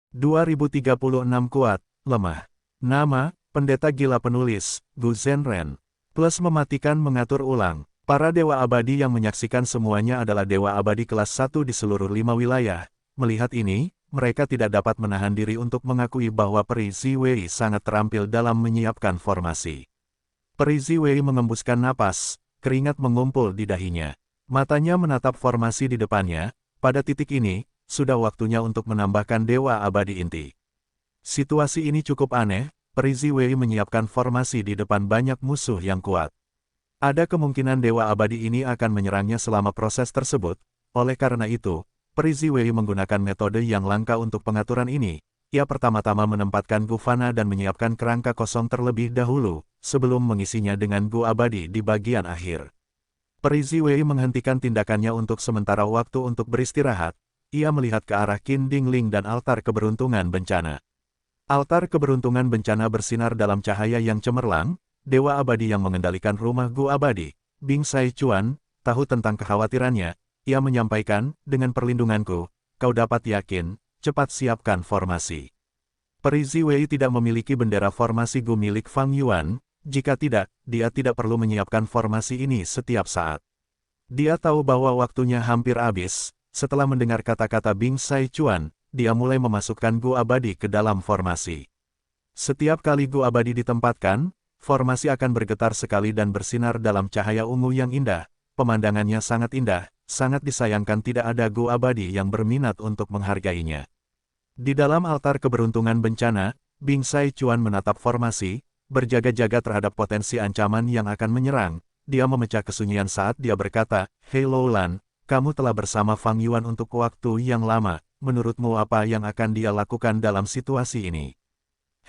2036 kuat, lemah. Nama, Pendeta Gila Penulis, Gu Zhenren. Plus mematikan mengatur ulang. Para dewa abadi yang menyaksikan semuanya adalah dewa abadi kelas 1 di seluruh 5 wilayah. Melihat ini, mereka tidak dapat menahan diri untuk mengakui bahwa Peri Ziwei sangat terampil dalam menyiapkan formasi. Peri Ziwei mengembuskan napas, keringat mengumpul di dahinya. Matanya menatap formasi di depannya. Pada titik ini, sudah waktunya untuk menambahkan dewa abadi inti. Situasi ini cukup aneh. Peri Ziwei menyiapkan formasi di depan banyak musuh yang kuat. Ada kemungkinan dewa abadi ini akan menyerangnya selama proses tersebut. Oleh karena itu, Peri Ziwei menggunakan metode yang langka untuk pengaturan ini. Ia pertama-tama menempatkan Gu Fana dan menyiapkan kerangka kosong terlebih dahulu, sebelum mengisinya dengan Gu abadi di bagian akhir. Peri Ziwei menghentikan tindakannya untuk sementara waktu untuk beristirahat. Ia melihat ke arah Qin Dingling dan altar keberuntungan bencana. Altar keberuntungan bencana bersinar dalam cahaya yang cemerlang. Dewa abadi yang mengendalikan rumah Gu abadi, Bing Sai Chuan, tahu tentang kekhawatirannya. Ia menyampaikan, dengan perlindunganku, kau dapat yakin, cepat siapkan formasi. Peri Ziwei tidak memiliki bendera formasi Gu milik Fang Yuan. Jika tidak, dia tidak perlu menyiapkan formasi ini setiap saat. Dia tahu bahwa waktunya hampir habis. Setelah mendengar kata-kata Bing Sai Chuan, dia mulai memasukkan Gu abadi ke dalam formasi. Setiap kali Gu abadi ditempatkan, formasi akan bergetar sekali dan bersinar dalam cahaya ungu yang indah. Pemandangannya sangat indah, sangat disayangkan tidak ada Gu abadi yang berminat untuk menghargainya. Di dalam altar keberuntungan bencana, Bing Sai Chuan menatap formasi, berjaga-jaga terhadap potensi ancaman yang akan menyerang. Dia memecah kesunyian saat dia berkata, "Hei Loulan, kamu telah bersama Fang Yuan untuk waktu yang lama. Menurutmu apa yang akan dia lakukan dalam situasi ini?"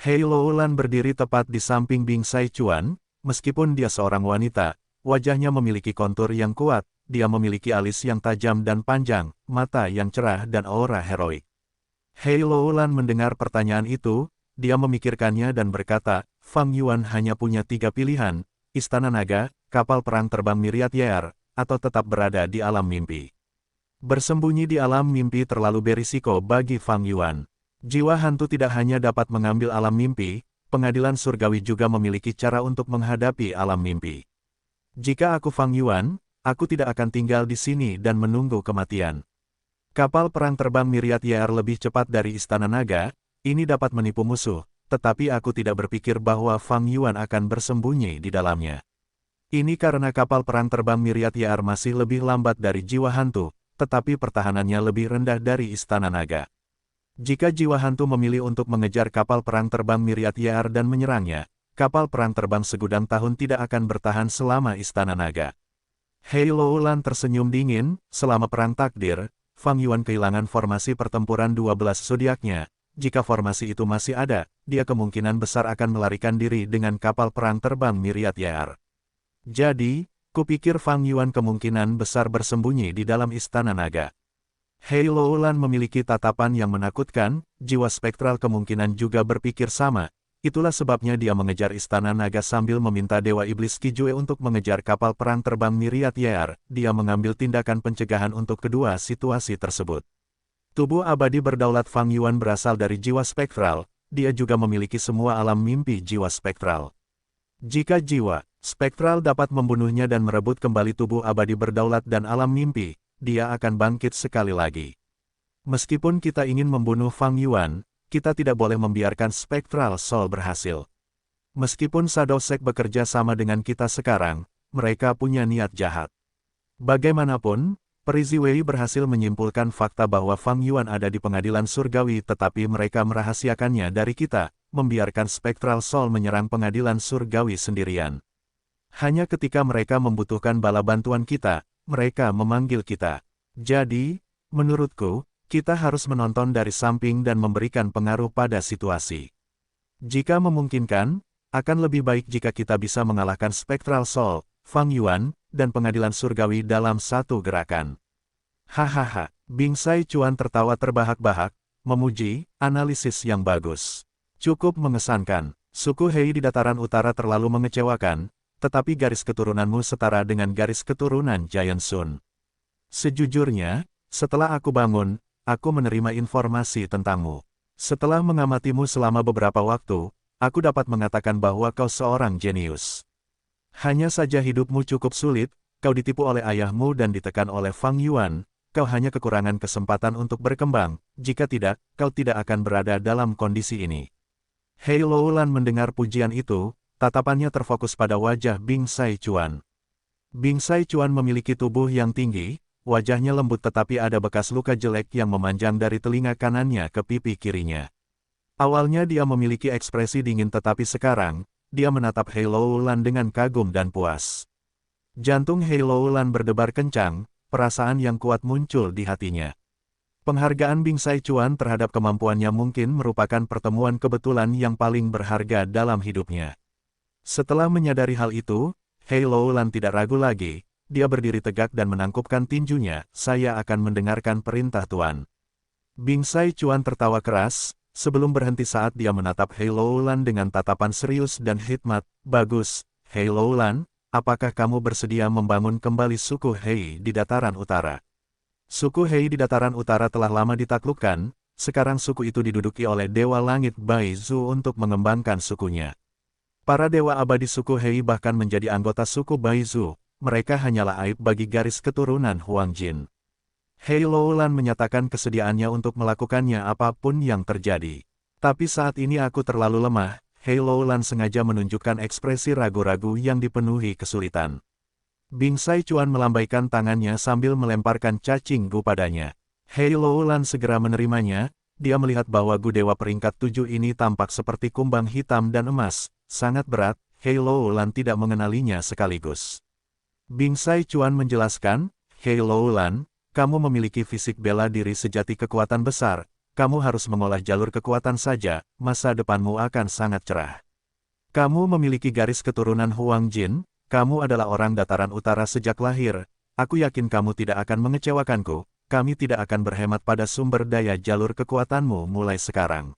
Hei Loulan berdiri tepat di samping Bing Sai Chuan. Meskipun dia seorang wanita, wajahnya memiliki kontur yang kuat. Dia memiliki alis yang tajam dan panjang, mata yang cerah dan aura heroik. Hei Loulan mendengar pertanyaan itu. Dia memikirkannya dan berkata, Fang Yuan hanya punya 3 pilihan, Istana Naga, kapal perang terbang Myriad Year, atau tetap berada di alam mimpi. Bersembunyi di alam mimpi terlalu berisiko bagi Fang Yuan. Jiwa hantu tidak hanya dapat mengambil alam mimpi, pengadilan surgawi juga memiliki cara untuk menghadapi alam mimpi. Jika aku Fang Yuan, aku tidak akan tinggal di sini dan menunggu kematian. Kapal perang terbang Myriad Year lebih cepat dari Istana Naga, ini dapat menipu musuh, tetapi aku tidak berpikir bahwa Fang Yuan akan bersembunyi di dalamnya. Ini karena kapal perang terbang Myriad Year masih lebih lambat dari jiwa hantu, tetapi pertahanannya lebih rendah dari Istana Naga. Jika jiwa hantu memilih untuk mengejar kapal perang terbang Myriad Year dan menyerangnya, kapal perang terbang segudang tahun tidak akan bertahan selama Istana Naga. Hei Loulan tersenyum dingin. Selama perang takdir, Fang Yuan kehilangan formasi pertempuran 12 zodiaknya. Jika formasi itu masih ada, dia kemungkinan besar akan melarikan diri dengan kapal perang terbang Myriad Year. Jadi, kupikir Fang Yuan kemungkinan besar bersembunyi di dalam Istana Naga. Hei Loulan memiliki tatapan yang menakutkan. Jiwa spektral kemungkinan juga berpikir sama. Itulah sebabnya dia mengejar Istana Naga sambil meminta Dewa Iblis Qijue untuk mengejar kapal perang terbang Myriad Year. Dia mengambil tindakan pencegahan untuk kedua situasi tersebut. Tubuh abadi berdaulat Fang Yuan berasal dari jiwa spektral. Dia juga memiliki semua alam mimpi jiwa spektral. Jika jiwa spektral dapat membunuhnya dan merebut kembali tubuh abadi berdaulat dan alam mimpi, dia akan bangkit sekali lagi. Meskipun kita ingin membunuh Fang Yuan, kita tidak boleh membiarkan Spectral Soul berhasil. Meskipun Shadow Sect bekerja sama dengan kita sekarang, mereka punya niat jahat. Bagaimanapun, Peri Ziwei berhasil menyimpulkan fakta bahwa Fang Yuan ada di pengadilan surgawi tetapi mereka merahasiakannya dari kita, membiarkan Spectral Soul menyerang pengadilan surgawi sendirian. Hanya ketika mereka membutuhkan bala bantuan kita, mereka memanggil kita. Jadi, menurutku, kita harus menonton dari samping dan memberikan pengaruh pada situasi. Jika memungkinkan, akan lebih baik jika kita bisa mengalahkan Spectral Soul, Fang Yuan, dan pengadilan surgawi dalam satu gerakan. Hahaha, Bing Sai Chuan tertawa terbahak-bahak, memuji, analisis yang bagus. Cukup mengesankan, suku Hei di dataran utara terlalu mengecewakan, tetapi garis keturunanmu setara dengan garis keturunan Giant Sun. Sejujurnya, setelah aku bangun, aku menerima informasi tentangmu. Setelah mengamatimu selama beberapa waktu, aku dapat mengatakan bahwa kau seorang jenius. Hanya saja hidupmu cukup sulit, kau ditipu oleh ayahmu dan ditekan oleh Fang Yuan, kau hanya kekurangan kesempatan untuk berkembang, jika tidak, kau tidak akan berada dalam kondisi ini. Hei Loulan mendengar pujian itu, tatapannya terfokus pada wajah Bing Saichuan. Bing Saichuan memiliki tubuh yang tinggi, wajahnya lembut tetapi ada bekas luka jelek yang memanjang dari telinga kanannya ke pipi kirinya. Awalnya dia memiliki ekspresi dingin tetapi sekarang, dia menatap Hei Loulan dengan kagum dan puas. Jantung Hei Loulan berdebar kencang, perasaan yang kuat muncul di hatinya. Penghargaan Bing Saichuan terhadap kemampuannya mungkin merupakan pertemuan kebetulan yang paling berharga dalam hidupnya. Setelah menyadari hal itu, Hei Loulan tidak ragu lagi. Dia berdiri tegak dan menangkupkan tinjunya, saya akan mendengarkan perintah Tuan. Bing Saichuan tertawa keras, sebelum berhenti saat dia menatap Hei Loulan dengan tatapan serius dan hikmat. Bagus, Hei Loulan, apakah kamu bersedia membangun kembali suku Hei di dataran utara? Suku Hei di dataran utara telah lama ditaklukkan, sekarang suku itu diduduki oleh Dewa Langit Bai Zhu untuk mengembangkan sukunya. Para dewa abadi suku Hei bahkan menjadi anggota suku Bai Zhu. Mereka hanyalah aib bagi garis keturunan Huang Jin. Hei Loulan menyatakan kesediaannya untuk melakukannya apapun yang terjadi. Tapi saat ini aku terlalu lemah, Hei Loulan sengaja menunjukkan ekspresi ragu-ragu yang dipenuhi kesulitan. Bing Saichuan melambaikan tangannya sambil melemparkan cacing gu padanya. Hei Loulan segera menerimanya, dia melihat bahwa gu dewa peringkat 7 ini tampak seperti kumbang hitam dan emas, sangat berat, Hei Loulan tidak mengenalinya sekaligus. Bing Saichuan menjelaskan, Hei Loulan, kamu memiliki fisik bela diri sejati kekuatan besar, kamu harus mengolah jalur kekuatan saja, masa depanmu akan sangat cerah. Kamu memiliki garis keturunan Huang Jin, kamu adalah orang dataran utara sejak lahir, aku yakin kamu tidak akan mengecewakanku, kami tidak akan berhemat pada sumber daya jalur kekuatanmu mulai sekarang.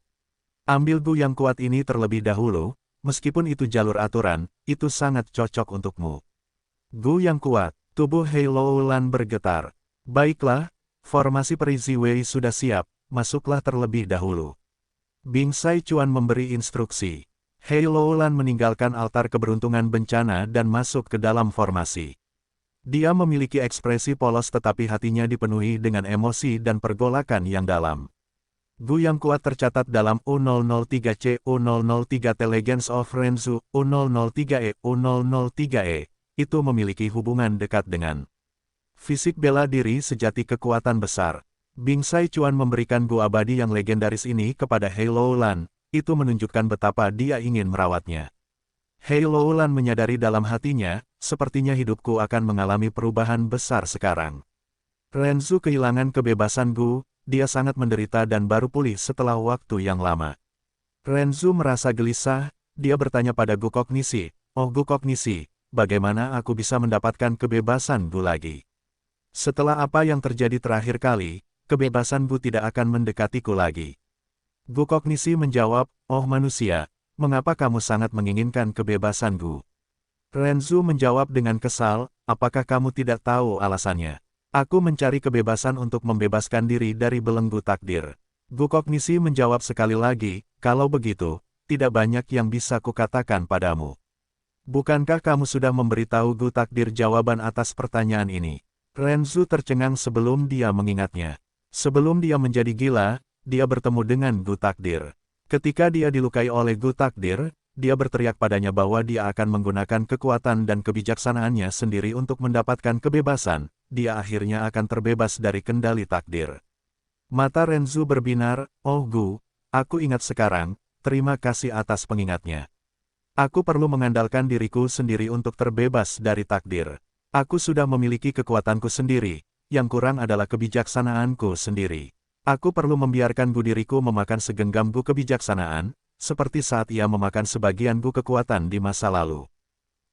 Ambil gu yang kuat ini terlebih dahulu, meskipun itu jalur aturan, itu sangat cocok untukmu. Gu yang kuat, tubuh Hei Loulan bergetar. Baiklah, formasi Perizi Wei sudah siap, masuklah terlebih dahulu. Bing Saichuan memberi instruksi. Hei Loulan meninggalkan altar keberuntungan bencana dan masuk ke dalam formasi. Dia memiliki ekspresi polos tetapi hatinya dipenuhi dengan emosi dan pergolakan yang dalam. Gu yang kuat tercatat dalam U003C, U003T Legends of Renzu, U003E, U003E. Itu memiliki hubungan dekat dengan fisik bela diri sejati kekuatan besar. Bing Saichuan memberikan gu abadi yang legendaris ini kepada Hei Loulan, itu menunjukkan betapa dia ingin merawatnya. Hei Loulan menyadari dalam hatinya, sepertinya hidupku akan mengalami perubahan besar sekarang. Renzu kehilangan kebebasan gu, dia sangat menderita dan baru pulih setelah waktu yang lama. Renzu merasa gelisah, dia bertanya pada gu kognisi, oh gu kognisi, bagaimana aku bisa mendapatkan kebebasan gu lagi? Setelah apa yang terjadi terakhir kali, kebebasan gu tidak akan mendekatiku lagi. Gu kognisi menjawab, oh manusia, mengapa kamu sangat menginginkan kebebasan gu? Renzu menjawab dengan kesal, apakah kamu tidak tahu alasannya? Aku mencari kebebasan untuk membebaskan diri dari belenggu takdir. Gu kognisi menjawab sekali lagi, kalau begitu, tidak banyak yang bisa kukatakan padamu. Bukankah kamu sudah memberitahu gu takdir jawaban atas pertanyaan ini? Renzu tercengang sebelum dia mengingatnya. Sebelum dia menjadi gila, dia bertemu dengan gu takdir. Ketika dia dilukai oleh gu takdir, dia berteriak padanya bahwa dia akan menggunakan kekuatan dan kebijaksanaannya sendiri untuk mendapatkan kebebasan. Dia akhirnya akan terbebas dari kendali takdir. Mata Renzu berbinar, oh gu, aku ingat sekarang, terima kasih atas pengingatnya. Aku perlu mengandalkan diriku sendiri untuk terbebas dari takdir. Aku sudah memiliki kekuatanku sendiri, yang kurang adalah kebijaksanaanku sendiri. Aku perlu membiarkan gu diriku memakan segenggam gu kebijaksanaan, seperti saat ia memakan sebagian gu kekuatan di masa lalu.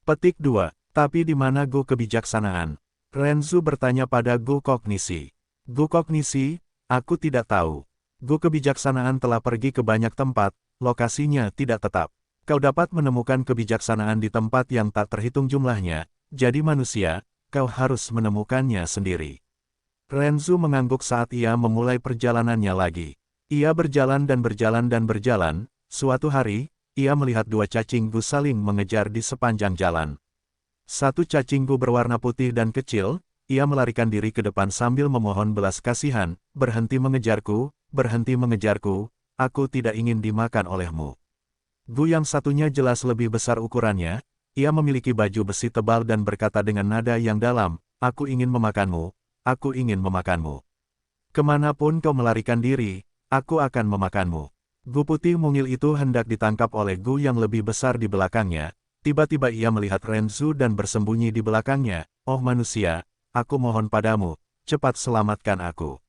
Petik 2. Tapi di mana gu kebijaksanaan? Renzu bertanya pada gu kognisi. Gu kognisi, aku tidak tahu. Gu kebijaksanaan telah pergi ke banyak tempat, lokasinya tidak tetap. Kau dapat menemukan kebijaksanaan di tempat yang tak terhitung jumlahnya, jadi manusia, kau harus menemukannya sendiri. Renzu mengangguk saat ia memulai perjalanannya lagi. Ia berjalan dan berjalan dan berjalan, suatu hari, ia melihat dua cacing gu saling mengejar di sepanjang jalan. Satu cacing gu berwarna putih dan kecil, ia melarikan diri ke depan sambil memohon belas kasihan, berhenti mengejarku, aku tidak ingin dimakan olehmu. Gu yang satunya jelas lebih besar ukurannya, ia memiliki baju besi tebal dan berkata dengan nada yang dalam, aku ingin memakanmu, aku ingin memakanmu. Kemanapun kau melarikan diri, aku akan memakanmu. Gu putih mungil itu hendak ditangkap oleh Gu yang lebih besar di belakangnya, tiba-tiba ia melihat Renzu dan bersembunyi di belakangnya, oh manusia, aku mohon padamu, cepat selamatkan aku.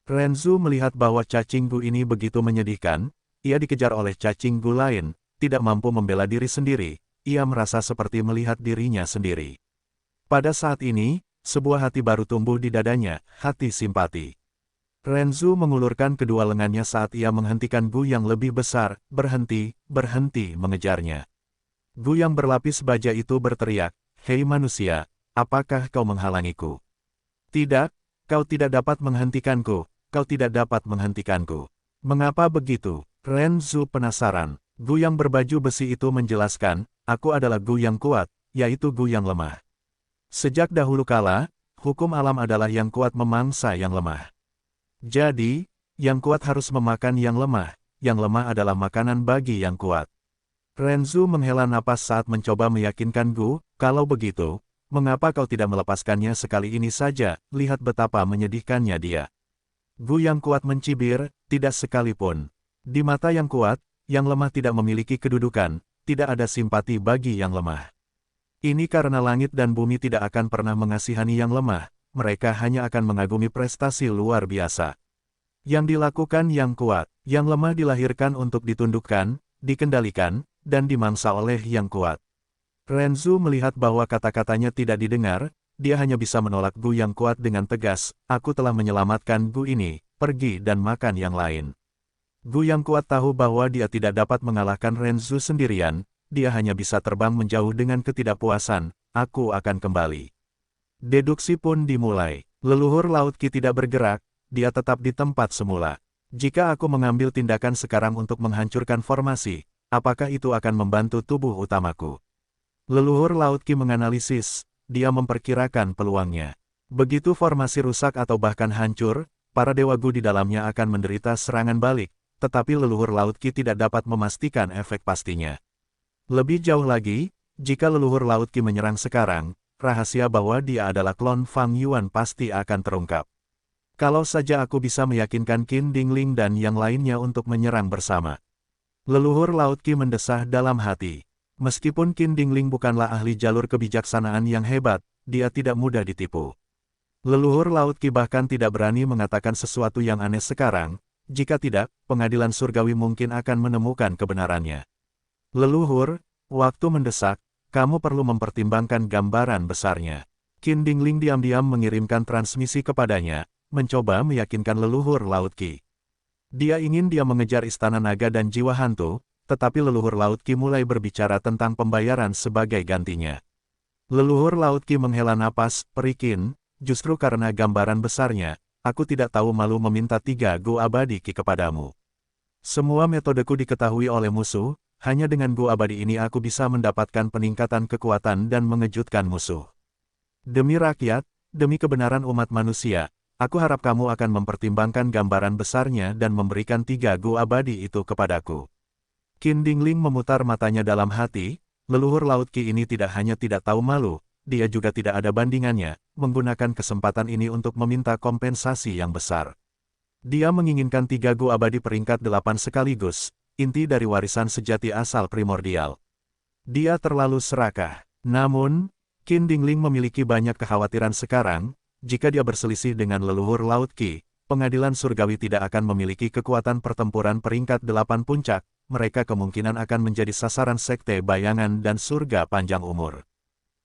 Renzu melihat bahwa cacing Gu ini begitu menyedihkan, ia dikejar oleh cacing Gu lain, tidak mampu membela diri sendiri, ia merasa seperti melihat dirinya sendiri. Pada saat ini, sebuah hati baru tumbuh di dadanya, hati simpati. Renzu mengulurkan kedua lengannya saat ia menghentikan Gu yang lebih besar, berhenti mengejarnya. Gu yang berlapis baja itu berteriak, hei manusia, apakah kau menghalangiku? Tidak, kau tidak dapat menghentikanku, kau tidak dapat menghentikanku. Mengapa begitu? Renzu penasaran. Gu yang berbaju besi itu menjelaskan, aku adalah Gu yang kuat, yaitu Gu yang lemah. Sejak dahulu kala, hukum alam adalah yang kuat memangsa yang lemah. Jadi, yang kuat harus memakan yang lemah adalah makanan bagi yang kuat. Renzu menghela napas saat mencoba meyakinkan Gu, kalau begitu, mengapa kau tidak melepaskannya sekali ini saja, lihat betapa menyedihkannya dia. Gu yang kuat mencibir, tidak sekalipun. Di mata yang kuat, yang lemah tidak memiliki kedudukan, tidak ada simpati bagi yang lemah. Ini karena langit dan bumi tidak akan pernah mengasihani yang lemah. Mereka hanya akan mengagumi prestasi luar biasa. Yang dilakukan yang kuat, yang lemah dilahirkan untuk ditundukkan, dikendalikan, dan dimangsa oleh yang kuat. Renzu melihat bahwa kata-katanya tidak didengar, dia hanya bisa menolak Gu yang kuat dengan tegas, aku telah menyelamatkan Gu ini, pergi dan makan yang lain. Gu yang kuat tahu bahwa dia tidak dapat mengalahkan Renzu sendirian, dia hanya bisa terbang menjauh dengan ketidakpuasan, aku akan kembali. Deduksi pun dimulai. Leluhur Laut Qi tidak bergerak, dia tetap di tempat semula. Jika aku mengambil tindakan sekarang untuk menghancurkan formasi, apakah itu akan membantu tubuh utamaku? Leluhur Laut Qi menganalisis, dia memperkirakan peluangnya. Begitu formasi rusak atau bahkan hancur, para dewa Gu di dalamnya akan menderita serangan balik, tetapi leluhur Laut Qi tidak dapat memastikan efek pastinya. Lebih jauh lagi, jika leluhur Laut Qi menyerang sekarang, rahasia bahwa dia adalah klon Fang Yuan pasti akan terungkap. Kalau saja aku bisa meyakinkan Qin Dingling dan yang lainnya untuk menyerang bersama. Leluhur Laut Qi mendesah dalam hati. Meskipun Qin Dingling bukanlah ahli jalur kebijaksanaan yang hebat, dia tidak mudah ditipu. Leluhur Laut Qi bahkan tidak berani mengatakan sesuatu yang aneh sekarang, jika tidak, pengadilan surgawi mungkin akan menemukan kebenarannya. Leluhur, waktu mendesak, kamu perlu mempertimbangkan gambaran besarnya. Qin Dingling diam-diam mengirimkan transmisi kepadanya, mencoba meyakinkan leluhur Laut Qi. Dia ingin dia mengejar istana naga dan jiwa hantu, tetapi leluhur Laut Qi mulai berbicara tentang pembayaran sebagai gantinya. Leluhur Laut Qi menghela napas, Qin, justru karena gambaran besarnya, aku tidak tahu malu meminta 3 Gu abadi Qi kepadamu. Semua metodeku diketahui oleh musuh, hanya dengan Gu abadi ini aku bisa mendapatkan peningkatan kekuatan dan mengejutkan musuh. Demi rakyat, demi kebenaran umat manusia, aku harap kamu akan mempertimbangkan gambaran besarnya dan memberikan 3 Gu abadi itu kepadaku. Qin Dingling memutar matanya dalam hati, leluhur Laut Qi ini tidak hanya tidak tahu malu, dia juga tidak ada bandingannya, menggunakan kesempatan ini untuk meminta kompensasi yang besar. Dia menginginkan 3 Gu abadi peringkat 8 sekaligus, inti dari warisan sejati asal primordial. Dia terlalu serakah. Namun, Qin Dingling memiliki banyak kekhawatiran sekarang, jika dia berselisih dengan leluhur Laut Qi, pengadilan surgawi tidak akan memiliki kekuatan pertempuran peringkat 8 puncak, mereka kemungkinan akan menjadi sasaran sekte bayangan dan surga panjang umur.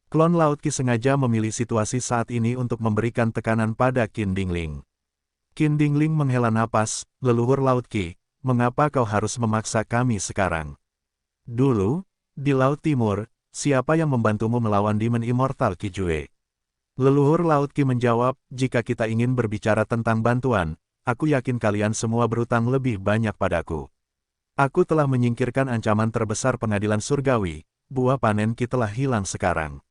Klon Laut Qi sengaja memilih situasi saat ini untuk memberikan tekanan pada Qin Dingling. Qin Dingling menghela napas, leluhur Laut Qi, mengapa kau harus memaksa kami sekarang? Dulu, di Laut Timur, siapa yang membantumu melawan Demon Immortal Qijue? Leluhur Laut Qi menjawab, jika kita ingin berbicara tentang bantuan, aku yakin kalian semua berutang lebih banyak padaku. Aku telah menyingkirkan ancaman terbesar pengadilan surgawi, buah panen Ki telah hilang sekarang.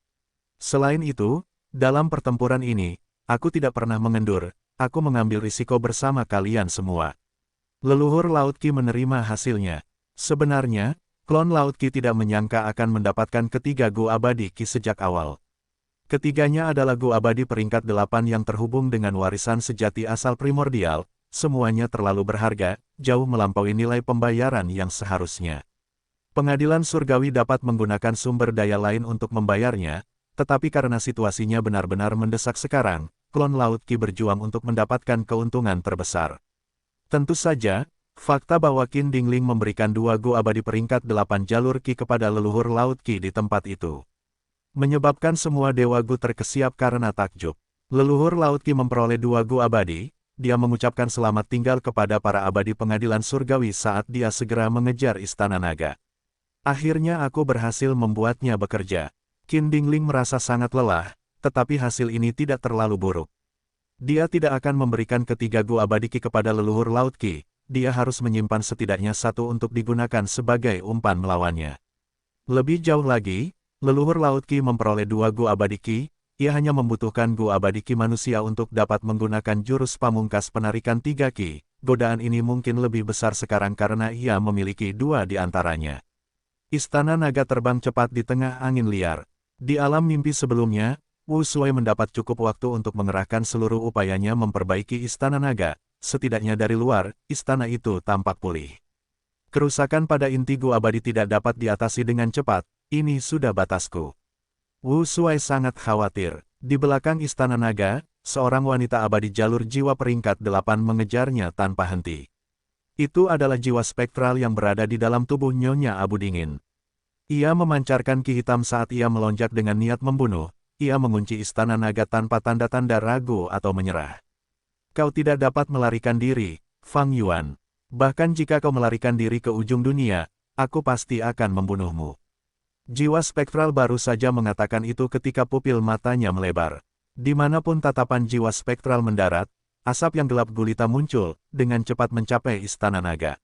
Selain itu, dalam pertempuran ini, aku tidak pernah mengendur, aku mengambil risiko bersama kalian semua. Leluhur Laut Ki menerima hasilnya. Sebenarnya, klon Laut Ki tidak menyangka akan mendapatkan ketiga Gu abadi Ki sejak awal. Ketiganya adalah Gu abadi peringkat 8 yang terhubung dengan warisan sejati asal primordial, semuanya terlalu berharga, jauh melampaui nilai pembayaran yang seharusnya. Pengadilan surgawi dapat menggunakan sumber daya lain untuk membayarnya, tetapi karena situasinya benar-benar mendesak sekarang, klon Laut Ki berjuang untuk mendapatkan keuntungan terbesar. Tentu saja, fakta bahwa Qin Dingling memberikan 2 Gu abadi peringkat 8 jalur Ki kepada leluhur Laut Ki di tempat itu menyebabkan semua Dewa Gu terkesiap karena takjub. Leluhur Laut Ki memperoleh 2 Gu abadi, dia mengucapkan selamat tinggal kepada para abadi pengadilan surgawi saat dia segera mengejar Istana Naga. Akhirnya aku berhasil membuatnya bekerja. Qin Dingling merasa sangat lelah, tetapi hasil ini tidak terlalu buruk. Dia tidak akan memberikan ketiga Gu abadi Ki kepada leluhur Laut Ki, dia harus menyimpan setidaknya satu untuk digunakan sebagai umpan melawannya. Lebih jauh lagi, leluhur Laut Ki memperoleh 2 Gu abadi Ki, ia hanya membutuhkan Gu abadi Ki manusia untuk dapat menggunakan jurus pamungkas penarikan 3 Ki. Godaan ini mungkin lebih besar sekarang karena ia memiliki 2 di antaranya. Istana Naga terbang cepat di tengah angin liar. Di alam mimpi sebelumnya, Wu Shuai mendapat cukup waktu untuk mengerahkan seluruh upayanya memperbaiki Istana Naga, setidaknya dari luar, istana itu tampak pulih. Kerusakan pada inti Gu abadi tidak dapat diatasi dengan cepat, ini sudah batasku. Wu Shuai sangat khawatir. Di belakang Istana Naga, seorang wanita abadi jalur jiwa peringkat 8 mengejarnya tanpa henti. Itu adalah jiwa spektral yang berada di dalam tubuh Nyonya Abu Dingin. Ia memancarkan ki hitam saat ia melonjak dengan niat membunuh. Ia mengunci Istana Naga tanpa tanda-tanda ragu atau menyerah. Kau tidak dapat melarikan diri, Fang Yuan. Bahkan jika kau melarikan diri ke ujung dunia, aku pasti akan membunuhmu. Jiwa spektral baru saja mengatakan itu ketika pupil matanya melebar. Dimanapun tatapan jiwa spektral mendarat, asap yang gelap gulita muncul, dengan cepat mencapai Istana Naga.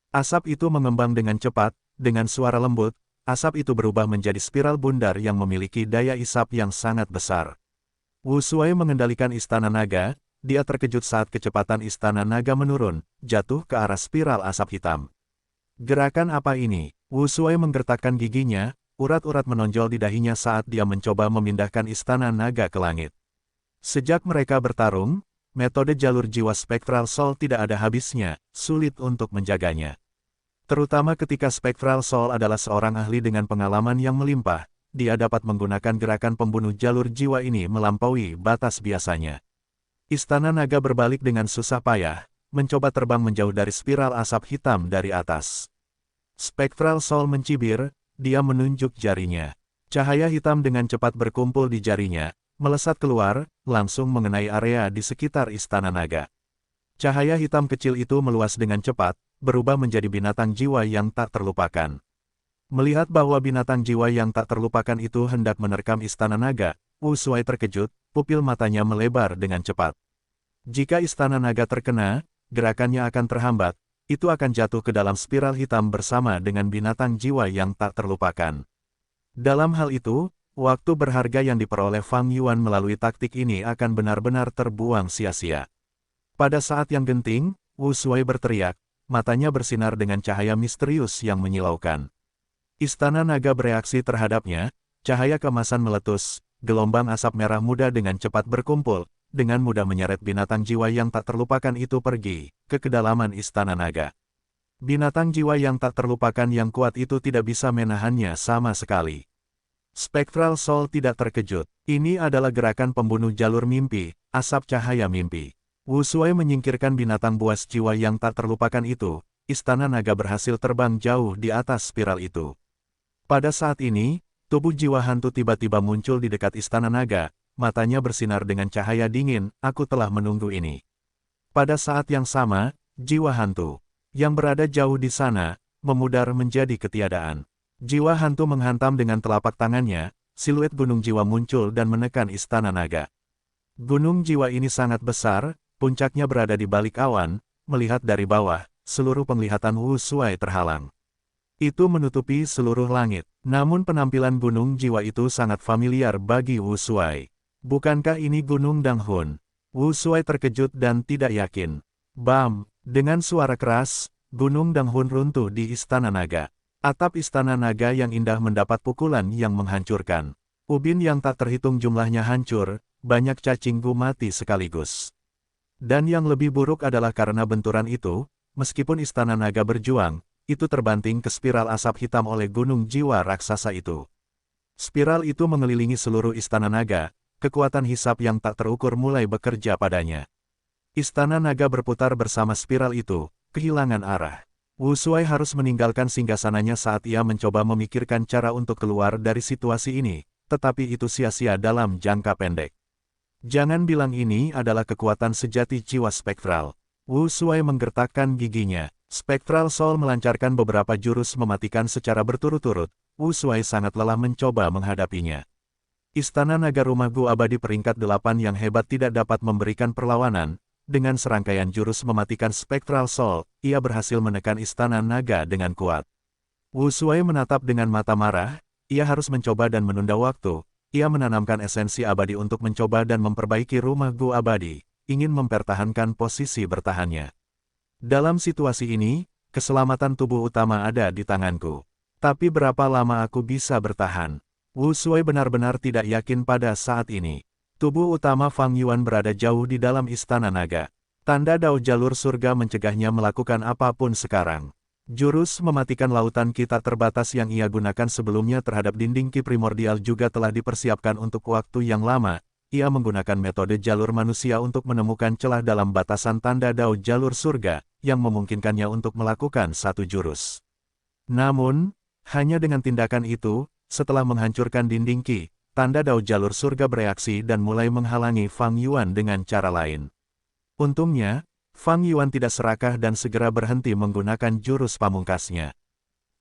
Asap itu mengembang dengan cepat, dengan suara lembut, asap itu berubah menjadi spiral bundar yang memiliki daya isap yang sangat besar. Wu Shuai mengendalikan Istana Naga, dia terkejut saat kecepatan Istana Naga menurun, jatuh ke arah spiral asap hitam. Gerakan apa ini? Wu Shuai menggertakkan giginya, urat-urat menonjol di dahinya saat dia mencoba memindahkan Istana Naga ke langit. Sejak mereka bertarung, metode jalur jiwa spektral Soul tidak ada habisnya, sulit untuk menjaganya. Terutama ketika spektral Soul adalah seorang ahli dengan pengalaman yang melimpah, dia dapat menggunakan gerakan pembunuh jalur jiwa ini melampaui batas biasanya. Istana Naga berbalik dengan susah payah, mencoba terbang menjauh dari spiral asap hitam dari atas. Spektral Soul mencibir, dia menunjuk jarinya. Cahaya hitam dengan cepat berkumpul di jarinya, melesat keluar, langsung mengenai area di sekitar Istana Naga. Cahaya hitam kecil itu meluas dengan cepat, berubah menjadi binatang jiwa yang tak terlupakan. Melihat bahwa binatang jiwa yang tak terlupakan itu hendak menerkam Istana Naga, Wu Shuai terkejut, pupil matanya melebar dengan cepat. Jika Istana Naga terkena, gerakannya akan terhambat, itu akan jatuh ke dalam spiral hitam bersama dengan binatang jiwa yang tak terlupakan. Dalam hal itu, waktu berharga yang diperoleh Fang Yuan melalui taktik ini akan benar-benar terbuang sia-sia. Pada saat yang genting, Wu Shuai berteriak, matanya bersinar dengan cahaya misterius yang menyilaukan. Istana Naga bereaksi terhadapnya, cahaya kemasan meletus, gelombang asap merah muda dengan cepat berkumpul, dengan mudah menyeret binatang jiwa yang tak terlupakan itu pergi ke kedalaman Istana Naga. Binatang jiwa yang tak terlupakan yang kuat itu tidak bisa menahannya sama sekali. Spectral Soul tidak terkejut. Ini adalah gerakan pembunuh jalur mimpi, asap cahaya mimpi. Wu Shuai menyingkirkan binatang buas jiwa yang tak terlupakan itu, Istana Naga berhasil terbang jauh di atas spiral itu. Pada saat ini, tubuh jiwa hantu tiba-tiba muncul di dekat Istana Naga, matanya bersinar dengan cahaya dingin, aku telah menunggu ini. Pada saat yang sama, jiwa hantu yang berada jauh di sana, memudar menjadi ketiadaan. Jiwa hantu menghantam dengan telapak tangannya, siluet gunung jiwa muncul dan menekan Istana Naga. Gunung jiwa ini sangat besar, puncaknya berada di balik awan, melihat dari bawah, seluruh penglihatan Wu Shuai terhalang. Itu menutupi seluruh langit. Namun penampilan gunung jiwa itu sangat familiar bagi Wu Shuai. Bukankah ini Gunung Danghun? Wu Shuai terkejut dan tidak yakin. Bam! Dengan suara keras, Gunung Danghun runtuh di Istana Naga. Atap Istana Naga yang indah mendapat pukulan yang menghancurkan. Ubin yang tak terhitung jumlahnya hancur, banyak cacinggu mati sekaligus. Dan yang lebih buruk adalah karena benturan itu, meskipun Istana Naga berjuang, itu terbanting ke spiral asap hitam oleh gunung jiwa raksasa itu. Spiral itu mengelilingi seluruh Istana Naga, kekuatan hisap yang tak terukur mulai bekerja padanya. Istana Naga berputar bersama spiral itu, kehilangan arah. Wu Shuai harus meninggalkan singgasananya saat ia mencoba memikirkan cara untuk keluar dari situasi ini, tetapi itu sia-sia dalam jangka pendek. Jangan bilang ini adalah kekuatan sejati jiwa spektral. Wu Shuai menggertakkan giginya. Spectral Soul melancarkan beberapa jurus mematikan secara berturut-turut. Wu Shuai sangat lelah mencoba menghadapinya. Istana Naga Rumah Gu Abadi peringkat 8 yang hebat tidak dapat memberikan perlawanan. Dengan serangkaian jurus mematikan Spectral Soul, ia berhasil menekan Istana Naga dengan kuat. Wu Shuai menatap dengan mata marah. Ia harus mencoba dan menunda waktu. Ia menanamkan esensi abadi untuk mencoba dan memperbaiki Rumah Gu Abadi, ingin mempertahankan posisi bertahannya. Dalam situasi ini, keselamatan tubuh utama ada di tanganku. Tapi berapa lama aku bisa bertahan? Wu Shuai benar-benar tidak yakin pada saat ini. Tubuh utama Fang Yuan berada jauh di dalam Istana Naga. Tanda Dao jalur surga mencegahnya melakukan apapun sekarang. Jurus mematikan lautan ki tak terbatas yang ia gunakan sebelumnya terhadap dinding ki primordial juga telah dipersiapkan untuk waktu yang lama. Ia menggunakan metode jalur manusia untuk menemukan celah dalam batasan tanda Dao jalur surga, yang memungkinkannya untuk melakukan satu jurus. Namun, hanya dengan tindakan itu, setelah menghancurkan dinding ki, tanda Dao jalur surga bereaksi dan mulai menghalangi Fang Yuan dengan cara lain. Untungnya, Fang Yuan tidak serakah dan segera berhenti menggunakan jurus pamungkasnya.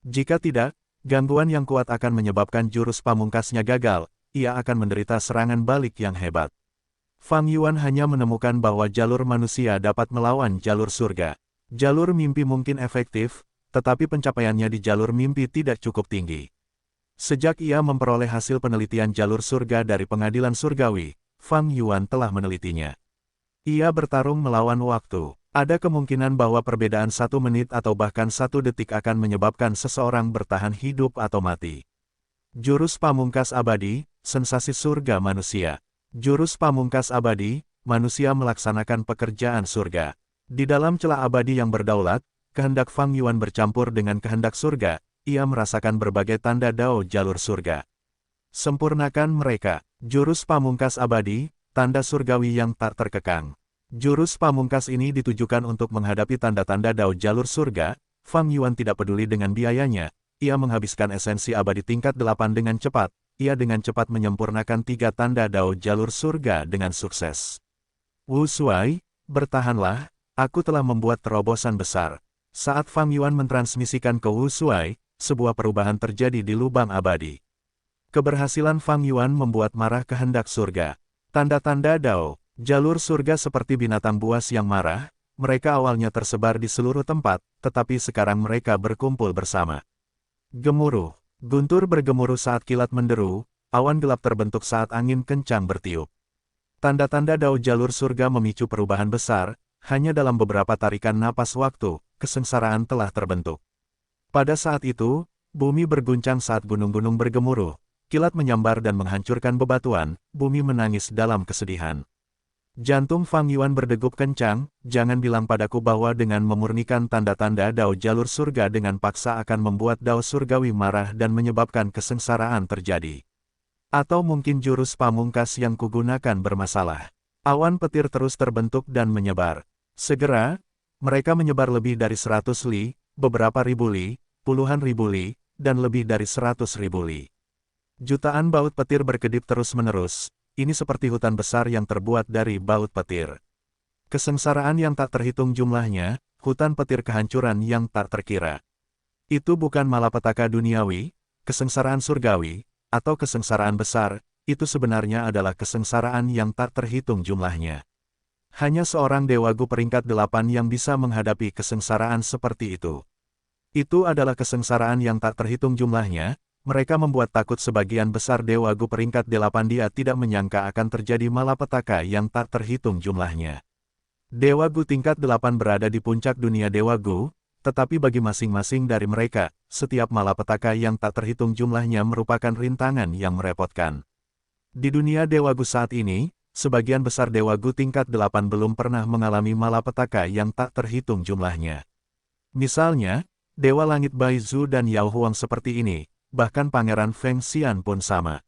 Jika tidak, gangguan yang kuat akan menyebabkan jurus pamungkasnya gagal. Ia akan menderita serangan balik yang hebat. Fang Yuan hanya menemukan bahwa jalur manusia dapat melawan jalur surga. Jalur mimpi mungkin efektif, tetapi pencapaiannya di jalur mimpi tidak cukup tinggi. Sejak ia memperoleh hasil penelitian jalur surga dari pengadilan surgawi, Fang Yuan telah menelitinya. Ia bertarung melawan waktu. Ada kemungkinan bahwa perbedaan 1 menit atau bahkan 1 detik akan menyebabkan seseorang bertahan hidup atau mati. Jurus Pamungkas Abadi, Sensasi Surga Manusia. Jurus Pamungkas Abadi, manusia melaksanakan pekerjaan surga. Di dalam celah abadi yang berdaulat, kehendak Fang Yuan bercampur dengan kehendak surga, ia merasakan berbagai tanda Dao jalur surga. Sempurnakan mereka. Jurus Pamungkas Abadi, tanda surgawi yang tak terkekang. Jurus Pamungkas ini ditujukan untuk menghadapi tanda-tanda Dao jalur surga. Fang Yuan tidak peduli dengan biayanya. Ia menghabiskan esensi abadi tingkat 8 dengan cepat. Ia dengan cepat menyempurnakan 3 tanda Dao jalur surga dengan sukses. Wu Shuai, bertahanlah, aku telah membuat terobosan besar. Saat Fang Yuan mentransmisikan ke Wu Shuai, sebuah perubahan terjadi di lubang abadi. Keberhasilan Fang Yuan membuat marah kehendak surga. Tanda-tanda Dao, jalur surga seperti binatang buas yang marah, mereka awalnya tersebar di seluruh tempat, tetapi sekarang mereka berkumpul bersama. Gemuruh. Guntur bergemuruh saat kilat menderu, awan gelap terbentuk saat angin kencang bertiup. Tanda-tanda Dao jalur surga memicu perubahan besar, hanya dalam beberapa tarikan napas waktu, kesengsaraan telah terbentuk. Pada saat itu, bumi berguncang saat gunung-gunung bergemuruh, kilat menyambar dan menghancurkan bebatuan, bumi menangis dalam kesedihan. Jantung Fang Yuan berdegup kencang, jangan bilang padaku bahwa dengan memurnikan tanda-tanda Dao jalur surga dengan paksa akan membuat Dao surgawi marah dan menyebabkan kesengsaraan terjadi. Atau mungkin jurus pamungkas yang kugunakan bermasalah. Awan petir terus terbentuk dan menyebar. Segera, mereka menyebar lebih dari 100 li, beberapa ribu li, puluhan ribu li, dan lebih dari 100 ribu li. Jutaan baut petir berkedip terus-menerus. Ini seperti hutan besar yang terbuat dari baut petir. Kesengsaraan yang tak terhitung jumlahnya, hutan petir kehancuran yang tak terkira. Itu bukan malapetaka duniawi, kesengsaraan surgawi, atau kesengsaraan besar, itu sebenarnya adalah kesengsaraan yang tak terhitung jumlahnya. Hanya seorang Dewa Gu peringkat 8 yang bisa menghadapi kesengsaraan seperti itu. Itu adalah kesengsaraan yang tak terhitung jumlahnya, mereka membuat takut sebagian besar Dewa Gu peringkat 8. Dia tidak menyangka akan terjadi malapetaka yang tak terhitung jumlahnya. Dewa Gu tingkat 8 berada di puncak dunia Dewa Gu, tetapi bagi masing-masing dari mereka, setiap malapetaka yang tak terhitung jumlahnya merupakan rintangan yang merepotkan. Di dunia Dewa Gu saat ini, sebagian besar Dewa Gu tingkat 8 belum pernah mengalami malapetaka yang tak terhitung jumlahnya. Misalnya, Dewa Langit Bai Zhu dan Yao Huang seperti ini, bahkan Pangeran Feng Xian pun sama.